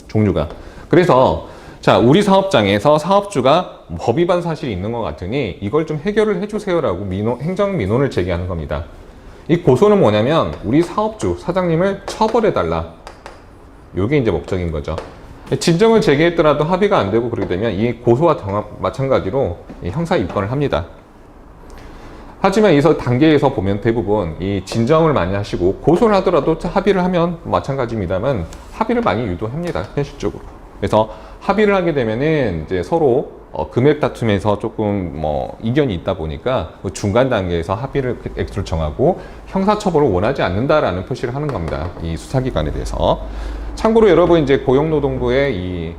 종류가. 그래서 자, 우리 사업장에서 사업주가 법 위반 사실이 있는 것 같으니 이걸 좀 해결을 해주세요라고 행정 민원을 제기하는 겁니다. 이 고소는 뭐냐면 우리 사업주, 사장님을 처벌해달라. 이게 이제 목적인 거죠. 진정을 제기했더라도 합의가 안 되고 그러게 되면 이 고소와 마찬가지로 형사 입건을 합니다. 하지만 이 단계에서 보면 대부분 이 진정을 많이 하시고 고소를 하더라도 합의를 하면 마찬가지입니다만 합의를 많이 유도합니다. 현실적으로. 그래서 합의를 하게 되면은 이제 서로 금액 다툼에서 조금 뭐 이견이 있다 보니까 그 중간 단계에서 합의를 액수를 정하고 형사처벌을 원하지 않는다라는 표시를 하는 겁니다. 이 수사기관에 대해서. 참고로 여러분 이제 고용노동부의 이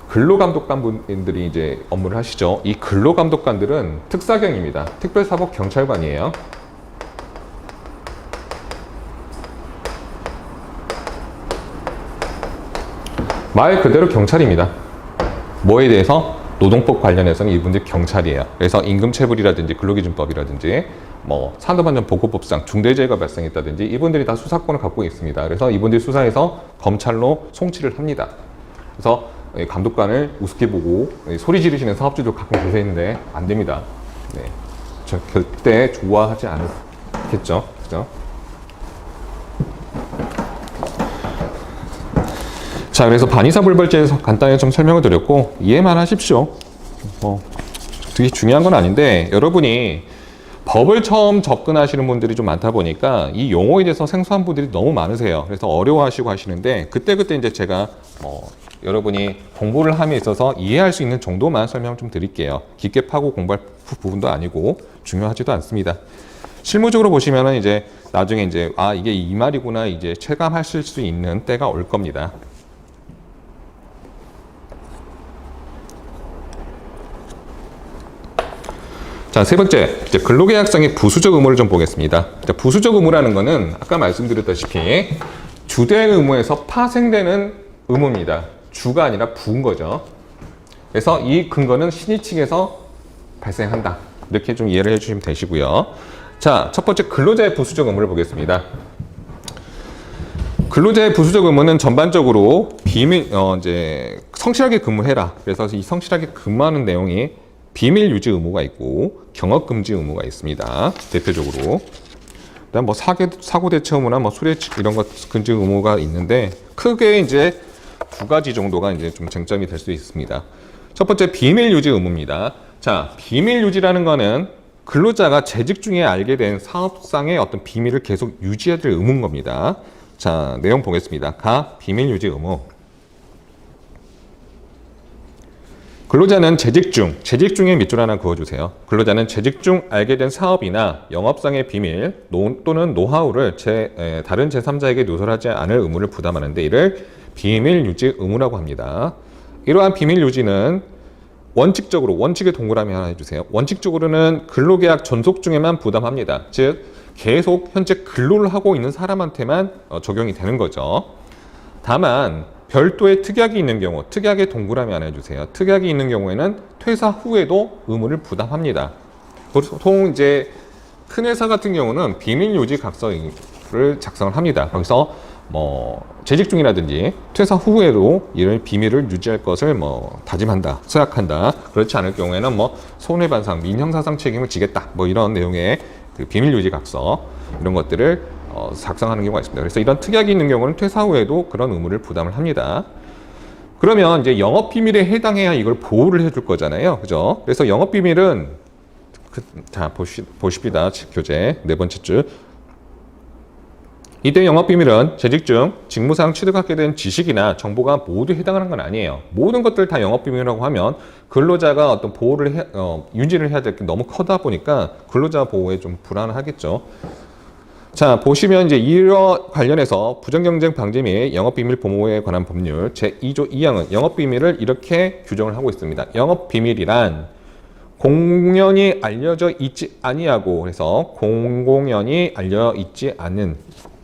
근로감독관 분들이 이제 업무를 하시죠. 이 근로감독관들은 특사경입니다. 특별사법경찰관이에요. 말 그대로 경찰입니다. 뭐에 대해서? 노동법 관련해서는 이분들이 경찰이에요. 그래서 임금체불이라든지 근로기준법이라든지 뭐 산업안전보건법상 중대재해가 발생했다든지 이분들이 다 수사권을 갖고 있습니다. 그래서 이분들이 수사해서 검찰로 송치를 합니다. 그래서 감독관을 우습게 보고 소리 지르시는 사업주도 가끔 계시는데 안 됩니다. 네. 저 절대 좋아하지 않겠죠. 그죠? 자, 그래서 반의사불벌죄에서 간단히 좀 설명을 드렸고 이해만 하십시오. 뭐 되게 중요한 건 아닌데 여러분이 법을 처음 접근하시는 분들이 좀 많다 보니까 이 용어에 대해서 생소한 분들이 너무 많으세요. 그래서 어려워하시고 하시는데 그때 이제 제가 여러분이 공부를 함에 있어서 이해할 수 있는 정도만 설명을 좀 드릴게요. 깊게 파고 공부할 부분도 아니고 중요하지도 않습니다. 실무적으로 보시면은 이제 나중에 이제 이게 이 말이구나 이제 체감하실 수 있는 때가 올 겁니다. 자, 세 번째, 이제 근로계약상의 부수적 의무를 좀 보겠습니다. 자, 부수적 의무라는 거는 아까 말씀드렸다시피 주된 의무에서 파생되는 의무입니다. 주가 아니라 부인 거죠. 그래서 이 근거는 신의 측에서 발생한다. 이렇게 좀 이해를 해주시면 되시고요. 자, 첫 번째 근로자의 부수적 의무를 보겠습니다. 근로자의 부수적 의무는 전반적으로 이제 성실하게 근무해라. 그래서 이 성실하게 근무하는 내용이 비밀 유지 의무가 있고 경업 금지 의무가 있습니다. 대표적으로. 그다음 뭐 사고 대처 의무나 뭐 수뢰 이런 것 금지 의무가 있는데 크게 이제 두 가지 정도가 이제 좀 쟁점이 될 수 있습니다. 첫 번째 비밀 유지 의무입니다. 자, 비밀 유지라는 거는 근로자가 재직 중에 알게 된 사업상의 어떤 비밀을 계속 유지해야 될 의무인 겁니다. 자, 내용 보겠습니다. 가 비밀 유지 의무. 근로자는 재직 중에 밑줄 하나 그어주세요. 근로자는 재직 중 알게 된 사업이나 영업상의 비밀 또는 노하우를 다른 제3자에게 누설하지 않을 의무를 부담하는데 이를 비밀 유지 의무라고 합니다. 이러한 비밀 유지는 원칙에 동그라미 하나 해주세요. 원칙적으로는 근로계약 전속 중에만 부담합니다. 즉 계속 현재 근로를 하고 있는 사람한테만 적용이 되는 거죠. 다만 별도의 특약이 있는 경우, 특약에 동그라미 하나 해주세요. 특약이 있는 경우에는 퇴사 후에도 의무를 부담합니다. 보통 이제 큰 회사 같은 경우는 비밀 유지 각서를 작성을 합니다. 거기서 재직 중이라든지 퇴사 후에도 이런 비밀을 유지할 것을 다짐한다, 서약한다. 그렇지 않을 경우에는 손해배상, 민형사상 책임을 지겠다. 이런 내용의 그 비밀 유지 각서 이런 것들을 작성하는 경우가 있습니다. 그래서 이런 특약이 있는 경우는 퇴사 후에도 그런 의무를 부담을 합니다. 그러면 이제 영업 비밀에 해당해야 이걸 보호를 해줄 거잖아요, 그죠? 그래서 영업 비밀은 자 보십니다. 교재 네 번째 줄. 이때 영업 비밀은 재직 중 직무상 취득하게 된 지식이나 정보가 모두 해당하는 건 아니에요. 모든 것들 다 영업 비밀이라고 하면 근로자가 어떤 보호를 유지를 해야 될 게 너무 커다 보니까 근로자 보호에 좀 불안하겠죠. 자, 보시면 이제 이와 관련해서 부정경쟁 방지 및 영업비밀 보호에 관한 법률 제2조 2항은 영업비밀을 이렇게 규정을 하고 있습니다. 영업비밀이란 공공연히 알려져 있지 아니하고 그래서 공공연히 알려 있지 않은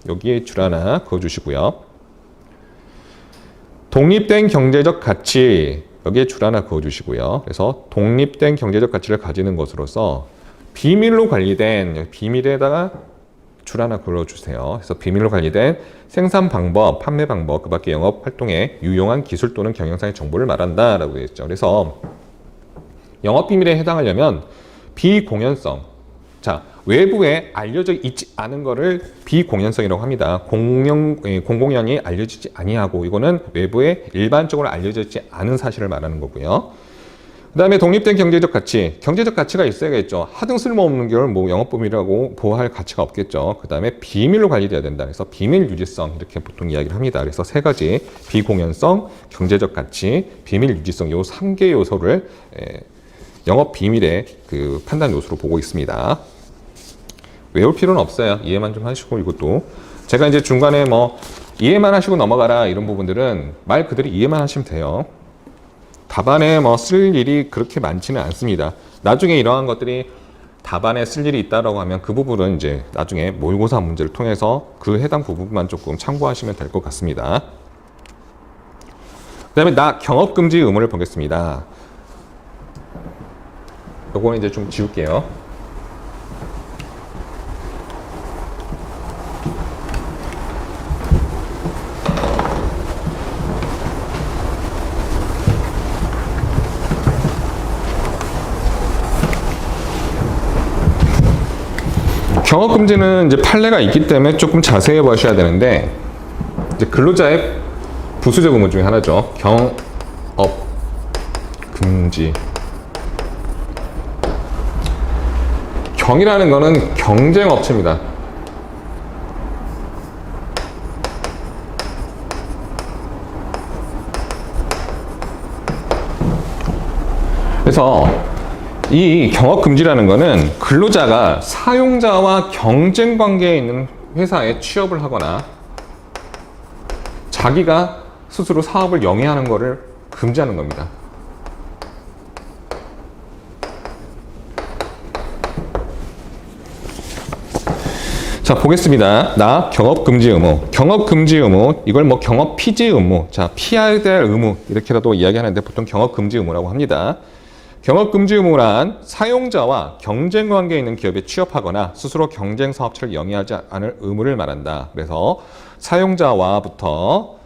여기에 줄 하나 그어주시고요. 독립된 경제적 가치 여기에 줄 하나 그어주시고요. 그래서 독립된 경제적 가치를 가지는 것으로서 비밀로 관리된 비밀에다가 줄 하나 그려주세요. 그래서 비밀로 관리된 생산 방법, 판매 방법, 그 밖에 영업 활동에 유용한 기술 또는 경영상의 정보를 말한다 라고 했죠. 그래서 영업 비밀에 해당하려면 비공연성, 자 외부에 알려져 있지 않은 거를 비공연성이라고 합니다. 공공연히 알려지지 아니하고 이거는 외부에 일반적으로 알려져 있지 않은 사실을 말하는 거고요. 그 다음에 독립된 경제적 가치, 경제적 가치가 있어야겠죠. 하등 쓸모없는 걸 영업비밀이라고 보호할 가치가 없겠죠. 그 다음에 비밀로 관리돼야 된다. 그래서 비밀 유지성 이렇게 보통 이야기를 합니다. 그래서 세 가지 비공연성, 경제적 가치, 비밀 유지성 요 3개 요소를 영업비밀의 그 판단 요소로 보고 있습니다. 외울 필요는 없어요. 이해만 좀 하시고 이것도 제가 이제 중간에 이해만 하시고 넘어가라 이런 부분들은 말 그대로 이해만 하시면 돼요. 답안에 쓸 일이 그렇게 많지는 않습니다. 나중에 이러한 것들이 답안에 쓸 일이 있다라고 하면 그 부분은 이제 나중에 모의고사 문제를 통해서 그 해당 부분만 조금 참고하시면 될 것 같습니다. 그 다음에 경업금지 의무를 보겠습니다. 요거는 이제 좀 지울게요. 경업금지는 이제 판례가 있기 때문에 조금 자세히 보셔야 되는데 이제 근로자의 부수적 의무 중에 하나죠. 경업금지. 경이라는 거는 경쟁업체입니다. 그래서 이 경업금지라는 거는 근로자가 사용자와 경쟁 관계에 있는 회사에 취업을 하거나 자기가 스스로 사업을 영위하는 것을 금지하는 겁니다. 자, 보겠습니다. 경업금지 의무. 경업금지 의무, 이걸 경업피지 의무, 자, 피해야 될 의무, 이렇게라도 이야기하는데 보통 경업금지 의무라고 합니다. 경업금지 의무란 사용자와 경쟁 관계에 있는 기업에 취업하거나 스스로 경쟁 사업체를 영위하지 않을 의무를 말한다. 그래서 사용자와부터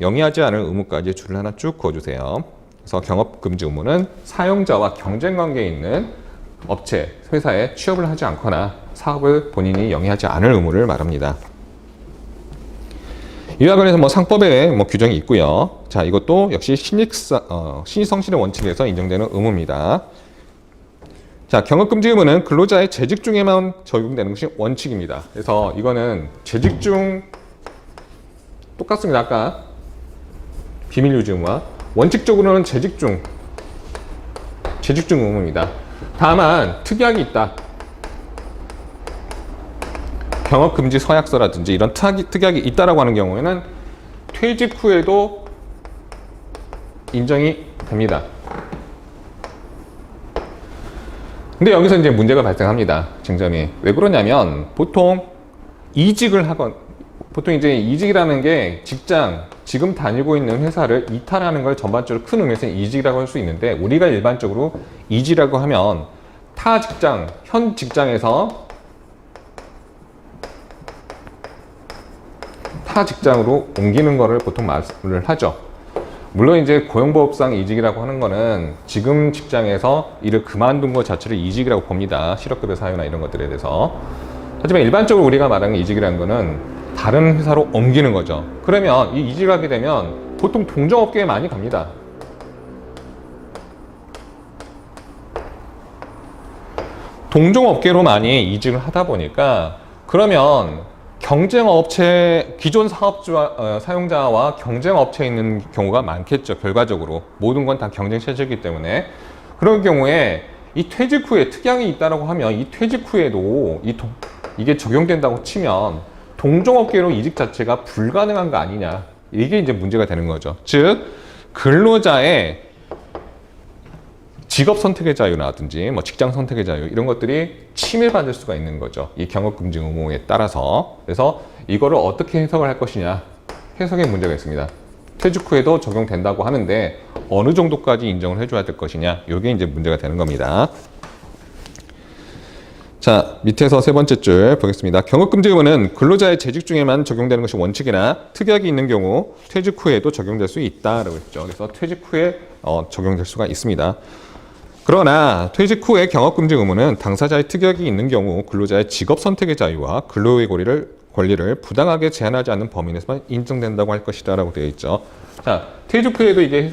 영위하지 않을 의무까지 줄을 하나 쭉 그어주세요. 그래서 경업금지 의무는 사용자와 경쟁 관계에 있는 업체, 회사에 취업을 하지 않거나 사업을 본인이 영위하지 않을 의무를 말합니다. 이와 관련해서 상법에 규정이 있고요. 자, 이것도 역시 신의성실의 원칙에서 인정되는 의무입니다. 자, 경업금지 의무는 근로자의 재직 중에만 적용되는 것이 원칙입니다. 그래서 이거는 재직 중 똑같습니다. 아까 비밀 유지 의무와 원칙적으로는 재직 중 재직중 의무입니다. 다만 특약이 있다. 경업금지 서약서라든지 이런 특약이 있다라고 하는 경우에는 퇴직 후에도 인정이 됩니다. 근데 여기서 이제 문제가 발생합니다. 쟁점이. 왜 그러냐면 보통 이직을 하건, 보통 이제 이직이라는 게 직장, 지금 다니고 있는 회사를 이탈하는 걸 전반적으로 큰 의미에서 이직이라고 할 수 있는데, 우리가 일반적으로 이직이라고 하면 타 직장, 현 직장에서 타 직장으로 옮기는 거를 보통 말을 하죠. 물론 이제 고용보호법상 이직이라고 하는 거는 지금 직장에서 일을 그만둔 것 자체를 이직이라고 봅니다. 실업급여 사유나 이런 것들에 대해서. 하지만 일반적으로 우리가 말하는 이직이라는 거는 다른 회사로 옮기는 거죠. 그러면 이 이직을 하게 되면 보통 동종업계에 많이 갑니다. 동종업계로 많이 이직을 하다 보니까, 그러면 경쟁업체, 기존 사용자와 경쟁업체에 있는 경우가 많겠죠. 결과적으로 모든 건 다 경쟁 체제이기 때문에. 그런 경우에 이 퇴직 후에 특약이 있다라고 하면 이 퇴직 후에도 이게 적용된다고 치면 동종업계로 이직 자체가 불가능한 거 아니냐, 이게 이제 문제가 되는 거죠. 즉 근로자의 직업 선택의 자유라든지 뭐 직장 선택의 자유, 이런 것들이 침해받을 수가 있는 거죠. 이 경업금지 의무에 따라서. 그래서 이거를 어떻게 해석을 할 것이냐, 해석에 문제가 있습니다. 퇴직 후에도 적용된다고 하는데 어느 정도까지 인정을 해줘야 될 것이냐, 이게 이제 문제가 되는 겁니다. 자, 밑에서 세 번째 줄 보겠습니다. 경업금지 의무는 근로자의 재직 중에만 적용되는 것이 원칙이나 특약이 있는 경우 퇴직 후에도 적용될 수 있다라고 했죠. 그래서 퇴직 후에 적용될 수가 있습니다. 그러나 퇴직 후에 경업금지 의무는 당사자의 특약이 있는 경우 근로자의 직업 선택의 자유와 근로의 권리를 부당하게 제한하지 않는 범위 내에서만 인정된다고 할 것이다 라고 되어 있죠. 자, 퇴직 후에도 이게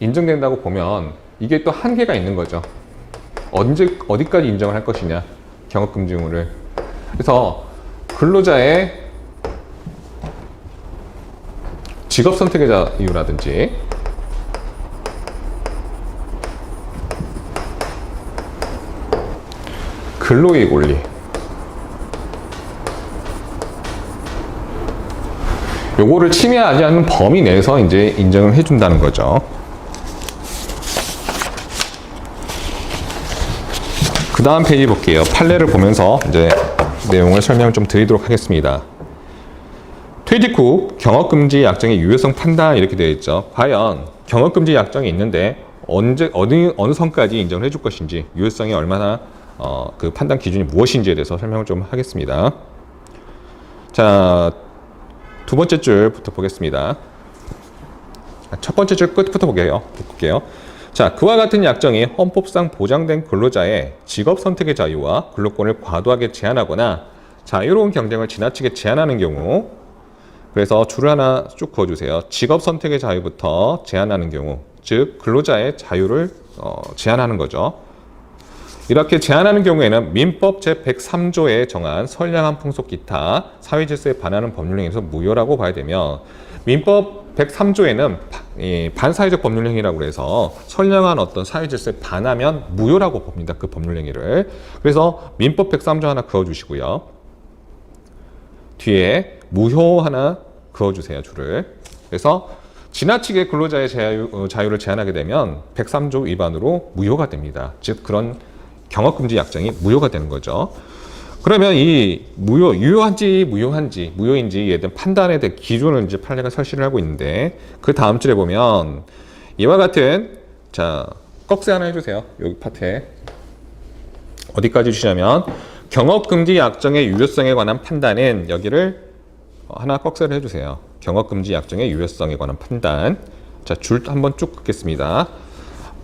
인정된다고 보면 이게 또 한계가 있는 거죠. 어디까지 인정을 할 것이냐, 경업금지 의무를. 그래서 근로자의 직업 선택의 자유라든지 근로의 권리, 요거를 침해하지 않는 범위 내에서 이제 인정을 해준다는 거죠. 그 다음 페이지 볼게요. 판례를 보면서 이제 내용을 설명을 좀 드리도록 하겠습니다. 퇴직 후 경업금지 약정의 유효성 판단, 이렇게 되어 있죠. 과연 경업금지 약정이 있는데 어느 선까지 인정을 해줄 것인지, 유효성이 얼마나 그 판단 기준이 무엇인지에 대해서 설명을 좀 하겠습니다. 자, 두 번째 줄부터 보겠습니다. 첫 번째 줄 끝부터 볼게요. 자, 그와 같은 약정이 헌법상 보장된 근로자의 직업 선택의 자유와 근로권을 과도하게 제한하거나 자유로운 경쟁을 지나치게 제한하는 경우, 그래서 줄을 하나 쭉 그어주세요. 직업 선택의 자유부터 제한하는 경우, 즉 근로자의 자유를 제한하는 거죠. 이렇게 제한하는 경우에는 민법 제103조에 정한 선량한 풍속 기타 사회질서에 반하는 법률행위에서 무효라고 봐야 되며, 민법 103조에는 반사회적 법률행위라고 해서 선량한 어떤 사회질서에 반하면 무효라고 봅니다. 그 법률행위를. 그래서 민법 103조 하나 그어주시고요. 뒤에 무효 하나 그어주세요. 줄을. 그래서 지나치게 근로자의 자유를 제한하게 되면 103조 위반으로 무효가 됩니다. 즉 그런 경업금지 약정이 무효가 되는 거죠. 그러면 이 유효인지 무효인지에 대한 판단에 대한 기준을 이제 판례가 설치를 하고 있는데, 그 다음 줄에 보면 이와 같은, 자, 꺽쇠 하나 해주세요. 여기 파트에 어디까지 주시냐면 경업금지 약정의 유효성에 관한 판단은, 여기를 하나 꺽쇠를 해주세요. 경업금지 약정의 유효성에 관한 판단. 자, 줄 한번 쭉 긋겠습니다.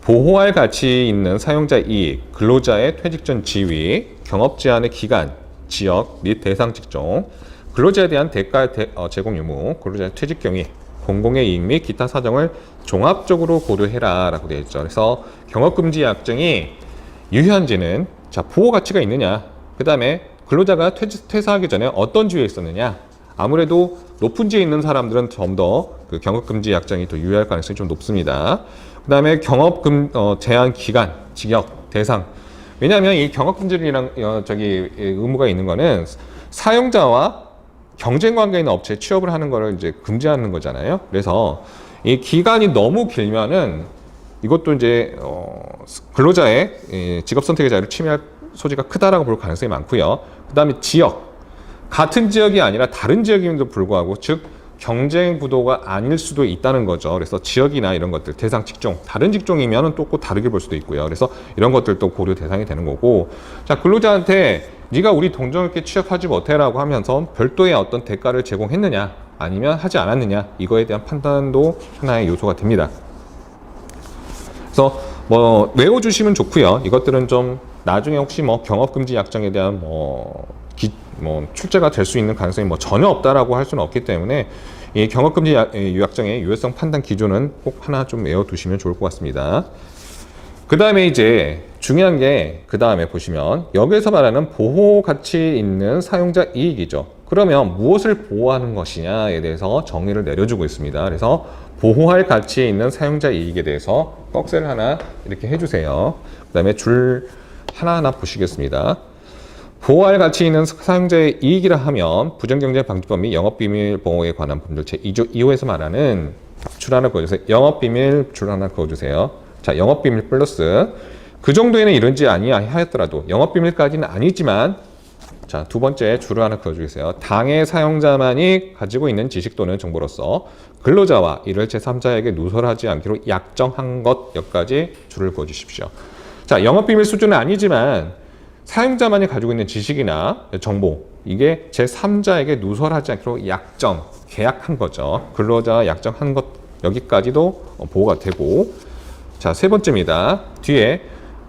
보호할 가치 있는 사용자 이익, 근로자의 퇴직 전 지위, 경업 제한의 기간, 지역 및 대상 직종, 근로자에 대한 대가 제공 유무, 근로자의 퇴직 경위, 공공의 이익 및 기타 사정을 종합적으로 고려해라 라고 되어 있죠. 그래서 경업금지 약정이 유효한지는, 자, 보호 가치가 있느냐, 그 다음에 근로자가 퇴사하기 전에 어떤 지위에 있었느냐. 아무래도 높은 지위에 있는 사람들은 좀 더 그 경업금지 약정이 더 유효할 가능성이 좀 높습니다. 그다음에 제한 기간, 직역, 대상. 왜냐하면 이 경업금지랑 의무가 있는 거는 사용자와 경쟁 관계에 있는 업체에 취업을 하는 거를 이제 금지하는 거잖아요. 그래서 이 기간이 너무 길면은 이것도 이제 근로자의 직업 선택의 자유를 침해할 소지가 크다라고 볼 가능성이 많고요. 그다음에 지역, 같은 지역이 아니라 다른 지역임에도 불구하고 즉 경쟁 구도가 아닐 수도 있다는 거죠. 그래서 지역이나 이런 것들, 대상 직종, 다른 직종이면 또 다르게 볼 수도 있고요. 그래서 이런 것들도 고려 대상이 되는 거고, 자, 근로자한테 네가 우리 동종 업계에 취업하지 못해라고 하면서 별도의 어떤 대가를 제공했느냐 아니면 하지 않았느냐, 이거에 대한 판단도 하나의 요소가 됩니다. 그래서 뭐 외워주시면 좋고요. 이것들은 좀 나중에 혹시 뭐 경업금지 약정에 대한 출제가 될 수 있는 가능성이 전혀 없다라고 할 수는 없기 때문에 이 경업금지 약정의 유효성 판단 기준은 꼭 하나 좀 외워두시면 좋을 것 같습니다. 그 다음에 이제 중요한 게 그 다음에 보시면 여기에서 말하는 보호 가치 있는 사용자 이익이죠. 그러면 무엇을 보호하는 것이냐에 대해서 정의를 내려주고 있습니다. 그래서 보호할 가치 있는 사용자 이익에 대해서 꺽쇠를 하나 이렇게 해주세요. 그 다음에 줄 하나하나 보시겠습니다. 보호할 가치 있는 사용자의 이익이라 하면 부정경쟁방지법 및 영업비밀 보호에 관한 법률 제2조 2호에서 말하는 줄 하나 그어주세요. 영업비밀 줄 하나 그어주세요. 자, 영업비밀 플러스 그 정도에는 이른지 아니하였더라도 영업비밀까지는 아니지만, 자, 두 번째 줄을 하나 그어주세요. 당해 사용자만이 가지고 있는 지식 또는 정보로서 근로자와 이를 제3자에게 누설하지 않기로 약정한 것, 여기까지 줄을 그어주십시오. 자, 영업비밀 수준은 아니지만 사용자만이 가지고 있는 지식이나 정보, 이게 제3자에게 누설하지 않기로 약정, 계약한 거죠. 근로자와 약정한 것, 여기까지도 보호가 되고, 자, 세 번째입니다. 뒤에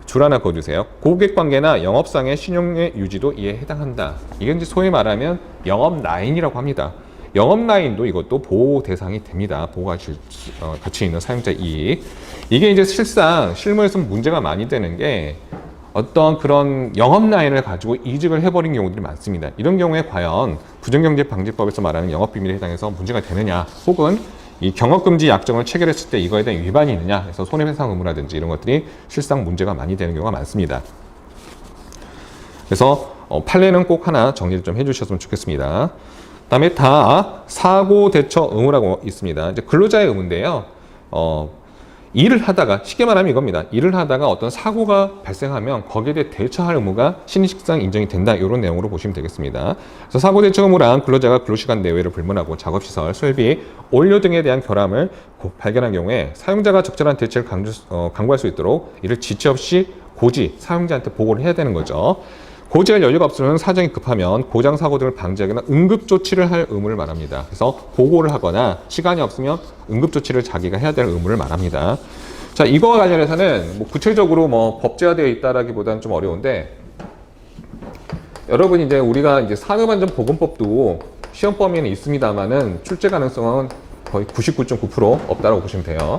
줄 하나 그어주세요. 고객관계나 영업상의 신용의 유지도 이에 해당한다. 이게 이제 소위 말하면 영업라인이라고 합니다. 영업라인도 이것도 보호 대상이 됩니다. 보호가 가치 있는 사용자 이익. 이게 이제 실상 실무에서 문제가 많이 되는 게 어떤 그런 영업라인을 가지고 이직을 해버린 경우들이 많습니다. 이런 경우에 과연 부정경제방지법에서 말하는 영업비밀에 해당해서 문제가 되느냐, 혹은 이 경업금지 약정을 체결했을 때 이거에 대한 위반이 있느냐 해서 손해배상 의무라든지 이런 것들이 실상 문제가 많이 되는 경우가 많습니다. 그래서 판례는 꼭 하나 정리를 좀 해주셨으면 좋겠습니다. 그다음에 다 사고 대처 의무라고 있습니다. 이제 근로자의 의무인데요. 일을 하다가, 쉽게 말하면 이겁니다. 일을 하다가 어떤 사고가 발생하면 거기에 대해 대처할 의무가 신의식상 인정이 된다. 이런 내용으로 보시면 되겠습니다. 그래서 사고 대처 의무란 근로자가 근로시간 내외를 불문하고 작업시설, 설비, 원료 등에 대한 결함을 발견한 경우에 사용자가 적절한 대책을 강구할 수 있도록 이를 지체 없이 고지, 사용자한테 보고를 해야 되는 거죠. 고지할 여유가 없으면 사정이 급하면 고장 사고 등을 방지하거나 응급 조치를 할 의무를 말합니다. 그래서 보고를 하거나 시간이 없으면 응급 조치를 자기가 해야 될 의무를 말합니다. 자, 이거와 관련해서는 구체적으로 법제화되어 있다라기보다는 좀 어려운데, 여러분 이제 우리가 이제 산업안전보건법도 시험 범위에는 있습니다만은 출제 가능성은 거의 99.9% 없다라고 보시면 돼요.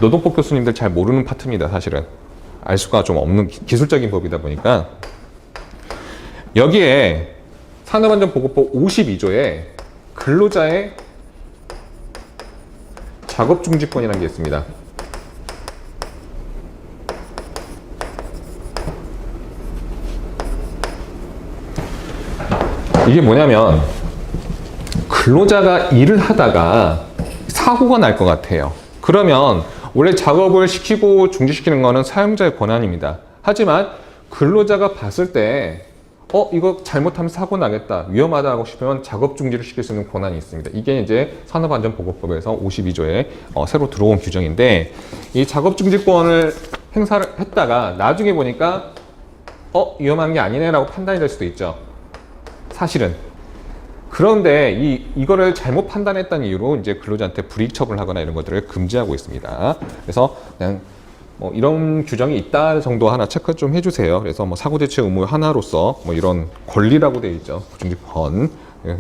노동법 교수님들 잘 모르는 파트입니다, 사실은. 알 수가 좀 없는 기술적인 법이다 보니까. 여기에 산업안전보건법 52조에 근로자의 작업중지권이라는 게 있습니다. 이게 뭐냐면 근로자가 일을 하다가 사고가 날 것 같아요. 그러면 원래 작업을 시키고 중지시키는 거는 사용자의 권한입니다. 하지만 근로자가 봤을 때 이거 잘못하면 사고 나겠다, 위험하다고 싶으면 작업 중지를 시킬 수 있는 권한이 있습니다. 이게 이제 산업안전보건법에서 52조에 새로 들어온 규정인데, 이 작업 중지권을 행사를 했다가 나중에 보니까 위험한 게 아니네라고 판단이 될 수도 있죠, 사실은. 그런데 이거를 잘못 판단했다는 이유로 이제 근로자한테 불이익 처분하거나 이런 것들을 금지하고 있습니다. 그래서 그냥 이런 규정이 있다 정도 하나 체크 좀 해주세요. 그래서 사고 대처 의무 하나로서 이런 권리라고 되어 있죠. 중지권,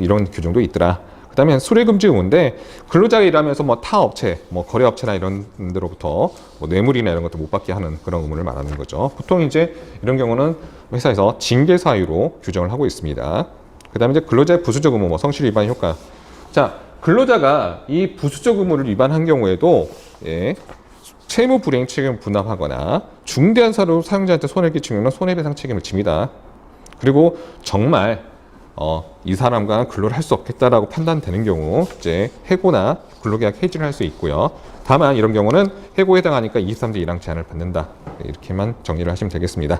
이런 규정도 있더라. 그다음에 수뢰 금지 의무인데, 근로자가 일하면서 타 업체, 거래업체나 이런 데로부터 뇌물이나 이런 것도 못 받게 하는 그런 의무를 말하는 거죠. 보통 이제 이런 경우는 회사에서 징계 사유로 규정을 하고 있습니다. 그 다음에 이제 근로자의 부수적 의무, 성실 위반 효과. 자, 근로자가 이 부수적 의무를 위반한 경우에도 예, 채무 불이행 책임을 부담하거나 중대한 사고로 사용자한테 손해를 끼치면 손해배상 책임을 집니다. 그리고 정말 이 사람과 근로를 할 수 없겠다라고 판단되는 경우 이제 해고나 근로계약 해지를 할 수 있고요. 다만 이런 경우는 해고에 해당하니까 23조 1항 제한을 받는다. 이렇게만 정리를 하시면 되겠습니다.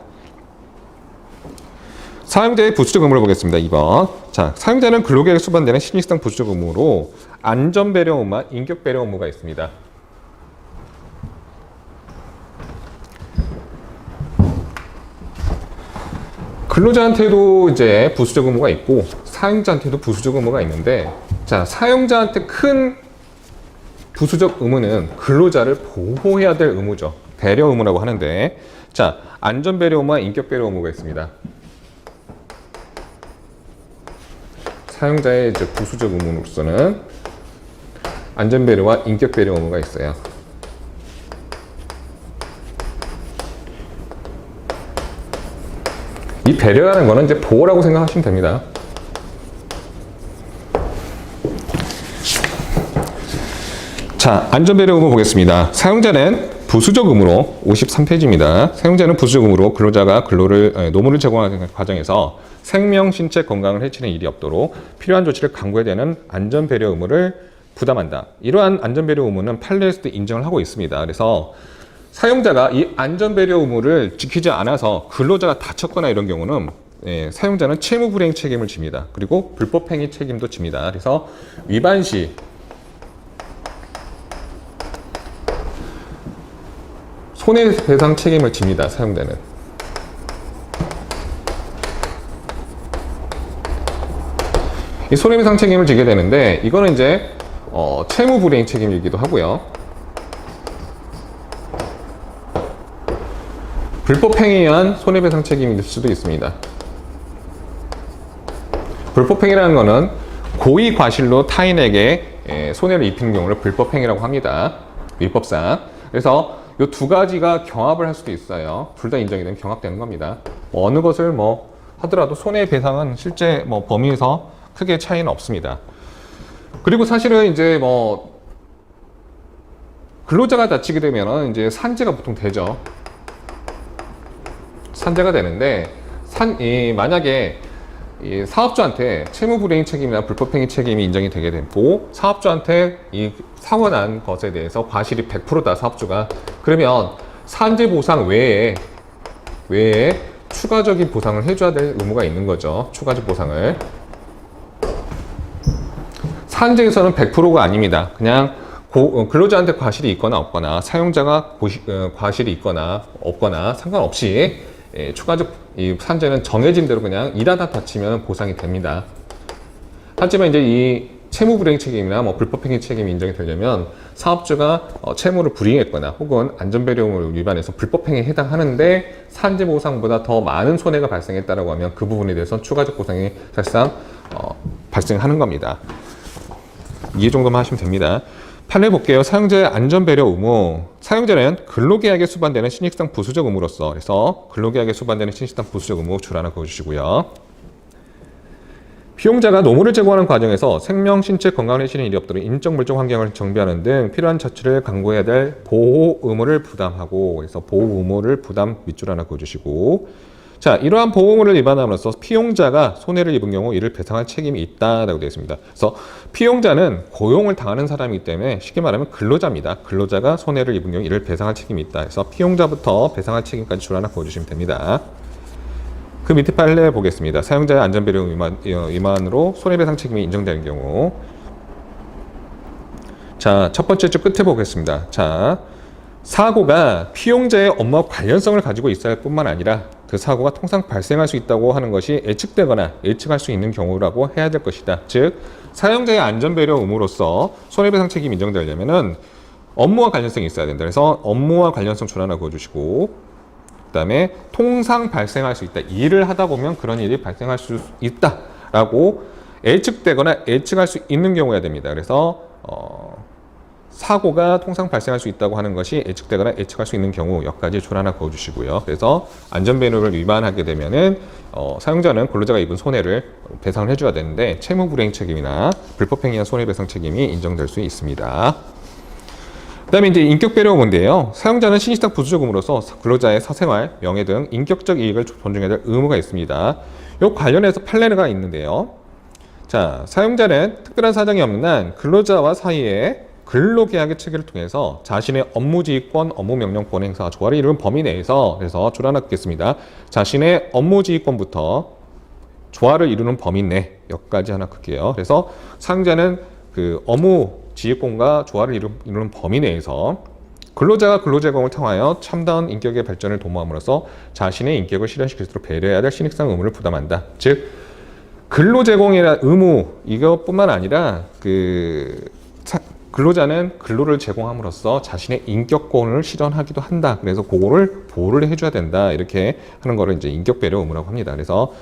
사용자의 부수적 의무를 보겠습니다. 2번. 자, 사용자는 근로계약에 수반되는 신입사상 부수적 의무로 안전배려 의무와 인격배려 의무가 있습니다. 근로자한테도 이제 부수적 의무가 있고 사용자한테도 부수적 의무가 있는데, 자, 사용자한테 큰 부수적 의무는 근로자를 보호해야 될 의무죠. 배려 의무라고 하는데, 자, 안전배려 의무와 인격배려 의무가 있습니다. 사용자의 이제 부수적 의무로서는 안전배려와 인격배려 의무가 있어요. 이 배려라는 거는 이제 보호라고 생각하시면 됩니다. 자, 안전배려 의무 보겠습니다. 사용자는 부수적 의무로 53페이지입니다. 사용자는 부수적 의무로 근로자가 노무를 제공하는 과정에서 생명, 신체 건강을 해치는 일이 없도록 필요한 조치를 강구해야 되는 안전배려 의무를 부담한다. 이러한 안전배려 의무는 판례에서도 인정을 하고 있습니다. 그래서 사용자가 이 안전배려 의무를 지키지 않아서 근로자가 다쳤거나 이런 경우는 사용자는 채무불이행 책임을 집니다. 그리고 불법행위 책임도 집니다. 그래서 위반 시 손해배상 책임을 집니다. 사용자는. 이 손해배상 책임을 지게 되는데, 이거는 이제 채무불이행 책임이기도 하고요. 불법행위에 의한 손해배상 책임일 수도 있습니다. 불법행위라는 것은 고의 과실로 타인에게 손해를 입히는 경우를 불법행위라고 합니다. 위법상. 그래서 이 두 가지가 경합을 할 수도 있어요. 둘 다 인정이 되면 경합되는 겁니다. 어느 것을 하더라도 손해배상은 실제 범위에서 크게 차이는 없습니다. 그리고 사실은 이제 근로자가 다치게 되면 이제 산재가 보통 되죠. 산재가 되는데, 만약에 이 사업주한테 채무불이행 책임이나 불법행위 책임이 인정이 되게 되고, 사업주한테 이 사고 난 것에 대해서 과실이 100%다, 사업주가. 그러면 산재 보상 외에 추가적인 보상을 해줘야 될 의무가 있는 거죠. 추가적 보상을. 산재에서는 100%가 아닙니다. 그냥 근로자한테 과실이 있거나 없거나, 사용자가 과실이 있거나 없거나 상관없이 추가적 이 산재는 정해진 대로 그냥 일하다 다치면 보상이 됩니다. 하지만 이제 이 채무불이행 책임이나 불법행위 책임이 인정이 되려면 사업주가 채무를 불이행했거나 혹은 안전배려 의무를 위반해서 불법행위에 해당하는데 산재 보상보다 더 많은 손해가 발생했다라고 하면 그 부분에 대해서 추가적 보상이 사실상 발생하는 겁니다. 이 정도만 하시면 됩니다. 판례 볼게요. 사용자의 안전배려 의무. 사용자는 근로계약에 수반되는 신익상 부수적 의무로서, 그래서 근로계약에 수반되는 신익상 부수적 의무 줄 하나 그어주시고요. 피용자가 노무를 제공하는 과정에서 생명, 신체 건강을 해치는 일이 없도록 인적 물적 환경을 정비하는 등 필요한 처치를 강구해야 될 보호 의무를 부담하고, 그래서 보호 의무를 부담 밑줄 하나 그어주시고, 자, 이러한 보호 의무를 위반함으로써 피용자가 손해를 입은 경우 이를 배상할 책임이 있다라고 되어 있습니다. 그래서 피용자는 고용을 당하는 사람이기 때문에 쉽게 말하면 근로자입니다. 근로자가 손해를 입은 경우 이를 배상할 책임이 있다. 그래서 피용자부터 배상할 책임까지 줄 하나 그어주시면 됩니다. 그 밑에 판례 보겠습니다. 사용자의 안전배려 위반으로 손해배상 책임이 인정되는 경우. 자, 첫 번째 줄 끝에 보겠습니다. 자, 사고가 피용자의 업무와 관련성을 가지고 있어야 할 뿐만 아니라 그 사고가 통상 발생할 수 있다고 하는 것이 예측되거나 예측할 수 있는 경우라고 해야 될 것이다. 즉, 사용자의 안전배려 의무로서 손해배상 책임이 인정되려면은 업무와 관련성이 있어야 된다. 그래서 업무와 관련성 줄 하나 그어주시고, 그 다음에 통상 발생할 수 있다. 일을 하다 보면 그런 일이 발생할 수 있다라고 예측되거나 예측할 수 있는 경우여야 됩니다. 그래서 사고가 통상 발생할 수 있다고 하는 것이 예측되거나 예측할 수 있는 경우 여기까지 줄 하나 그어주시고요. 그래서 안전배려를 위반하게 되면은 사용자는 근로자가 입은 손해를 배상을 해줘야 되는데 채무불이행 책임이나 불법행위한 손해배상 책임이 인정될 수 있습니다. 그다음에 이제 인격배려가 뭔데요? 사용자는 신식당 부수적금으로서 근로자의 사생활, 명예 등 인격적 이익을 존중해야 될 의무가 있습니다. 이 관련해서 판례가 있는데요. 자, 사용자는 특별한 사정이 없는 한 근로자와 사이에 근로계약의 체계를 통해서 자신의 업무지휘권, 업무명령권 행사, 조화를 이루는 범위 내에서, 그래서 줄 하나 긋겠습니다. 자신의 업무지휘권부터 조화를 이루는 범위 내, 여기까지 하나 긋게요. 그래서 사용자는 그 업무지휘권과 조화를 이루는 범위 내에서 근로자가 근로제공을 통하여 참다운 인격의 발전을 도모함으로써 자신의 인격을 실현시킬 수 있도록 배려해야 될 신익상 의무를 부담한다. 즉, 근로제공이라 의무, 이것뿐만 아니라 근로자는 근로를 제공함으로써 자신의 인격권을 실현하기도 한다. 그래서 그거를 보호를 해줘야 된다. 이렇게 하는 거를 이제 인격배려 의무라고 합니다. 그래서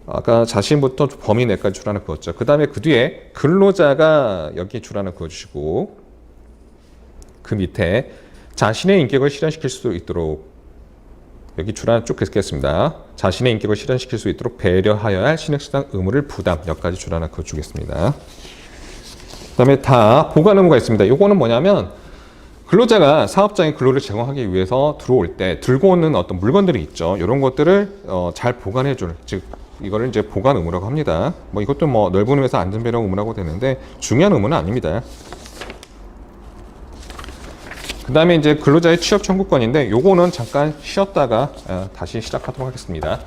아까 자신부터 범위 내까지 줄 하나 그었죠. 그 다음에 그 뒤에 근로자가 여기 줄 하나 그어주시고 그 밑에 자신의 인격을 실현시킬 수 있도록 여기 줄 하나 쭉 긋겠습니다. 자신의 인격을 실현시킬 수 있도록 배려하여야 할 신익상 의무를 부담. 여기까지 줄 하나 그어주겠습니다. 그 다음에 다 보관 의무가 있습니다. 요거는 뭐냐면 근로자가 사업장에 근로를 제공하기 위해서 들어올 때 들고 오는 어떤 물건들이 있죠. 이런 것들을 잘 보관해 줄, 즉 이거를 이제 보관 의무라고 합니다. 뭐 이것도 뭐 넓은 의미에서 안전배려 의무라고 되는데 중요한 의무는 아닙니다. 그 다음에 이제 근로자의 취업 청구권인데 요거는 잠깐 쉬었다가 다시 시작하도록 하겠습니다.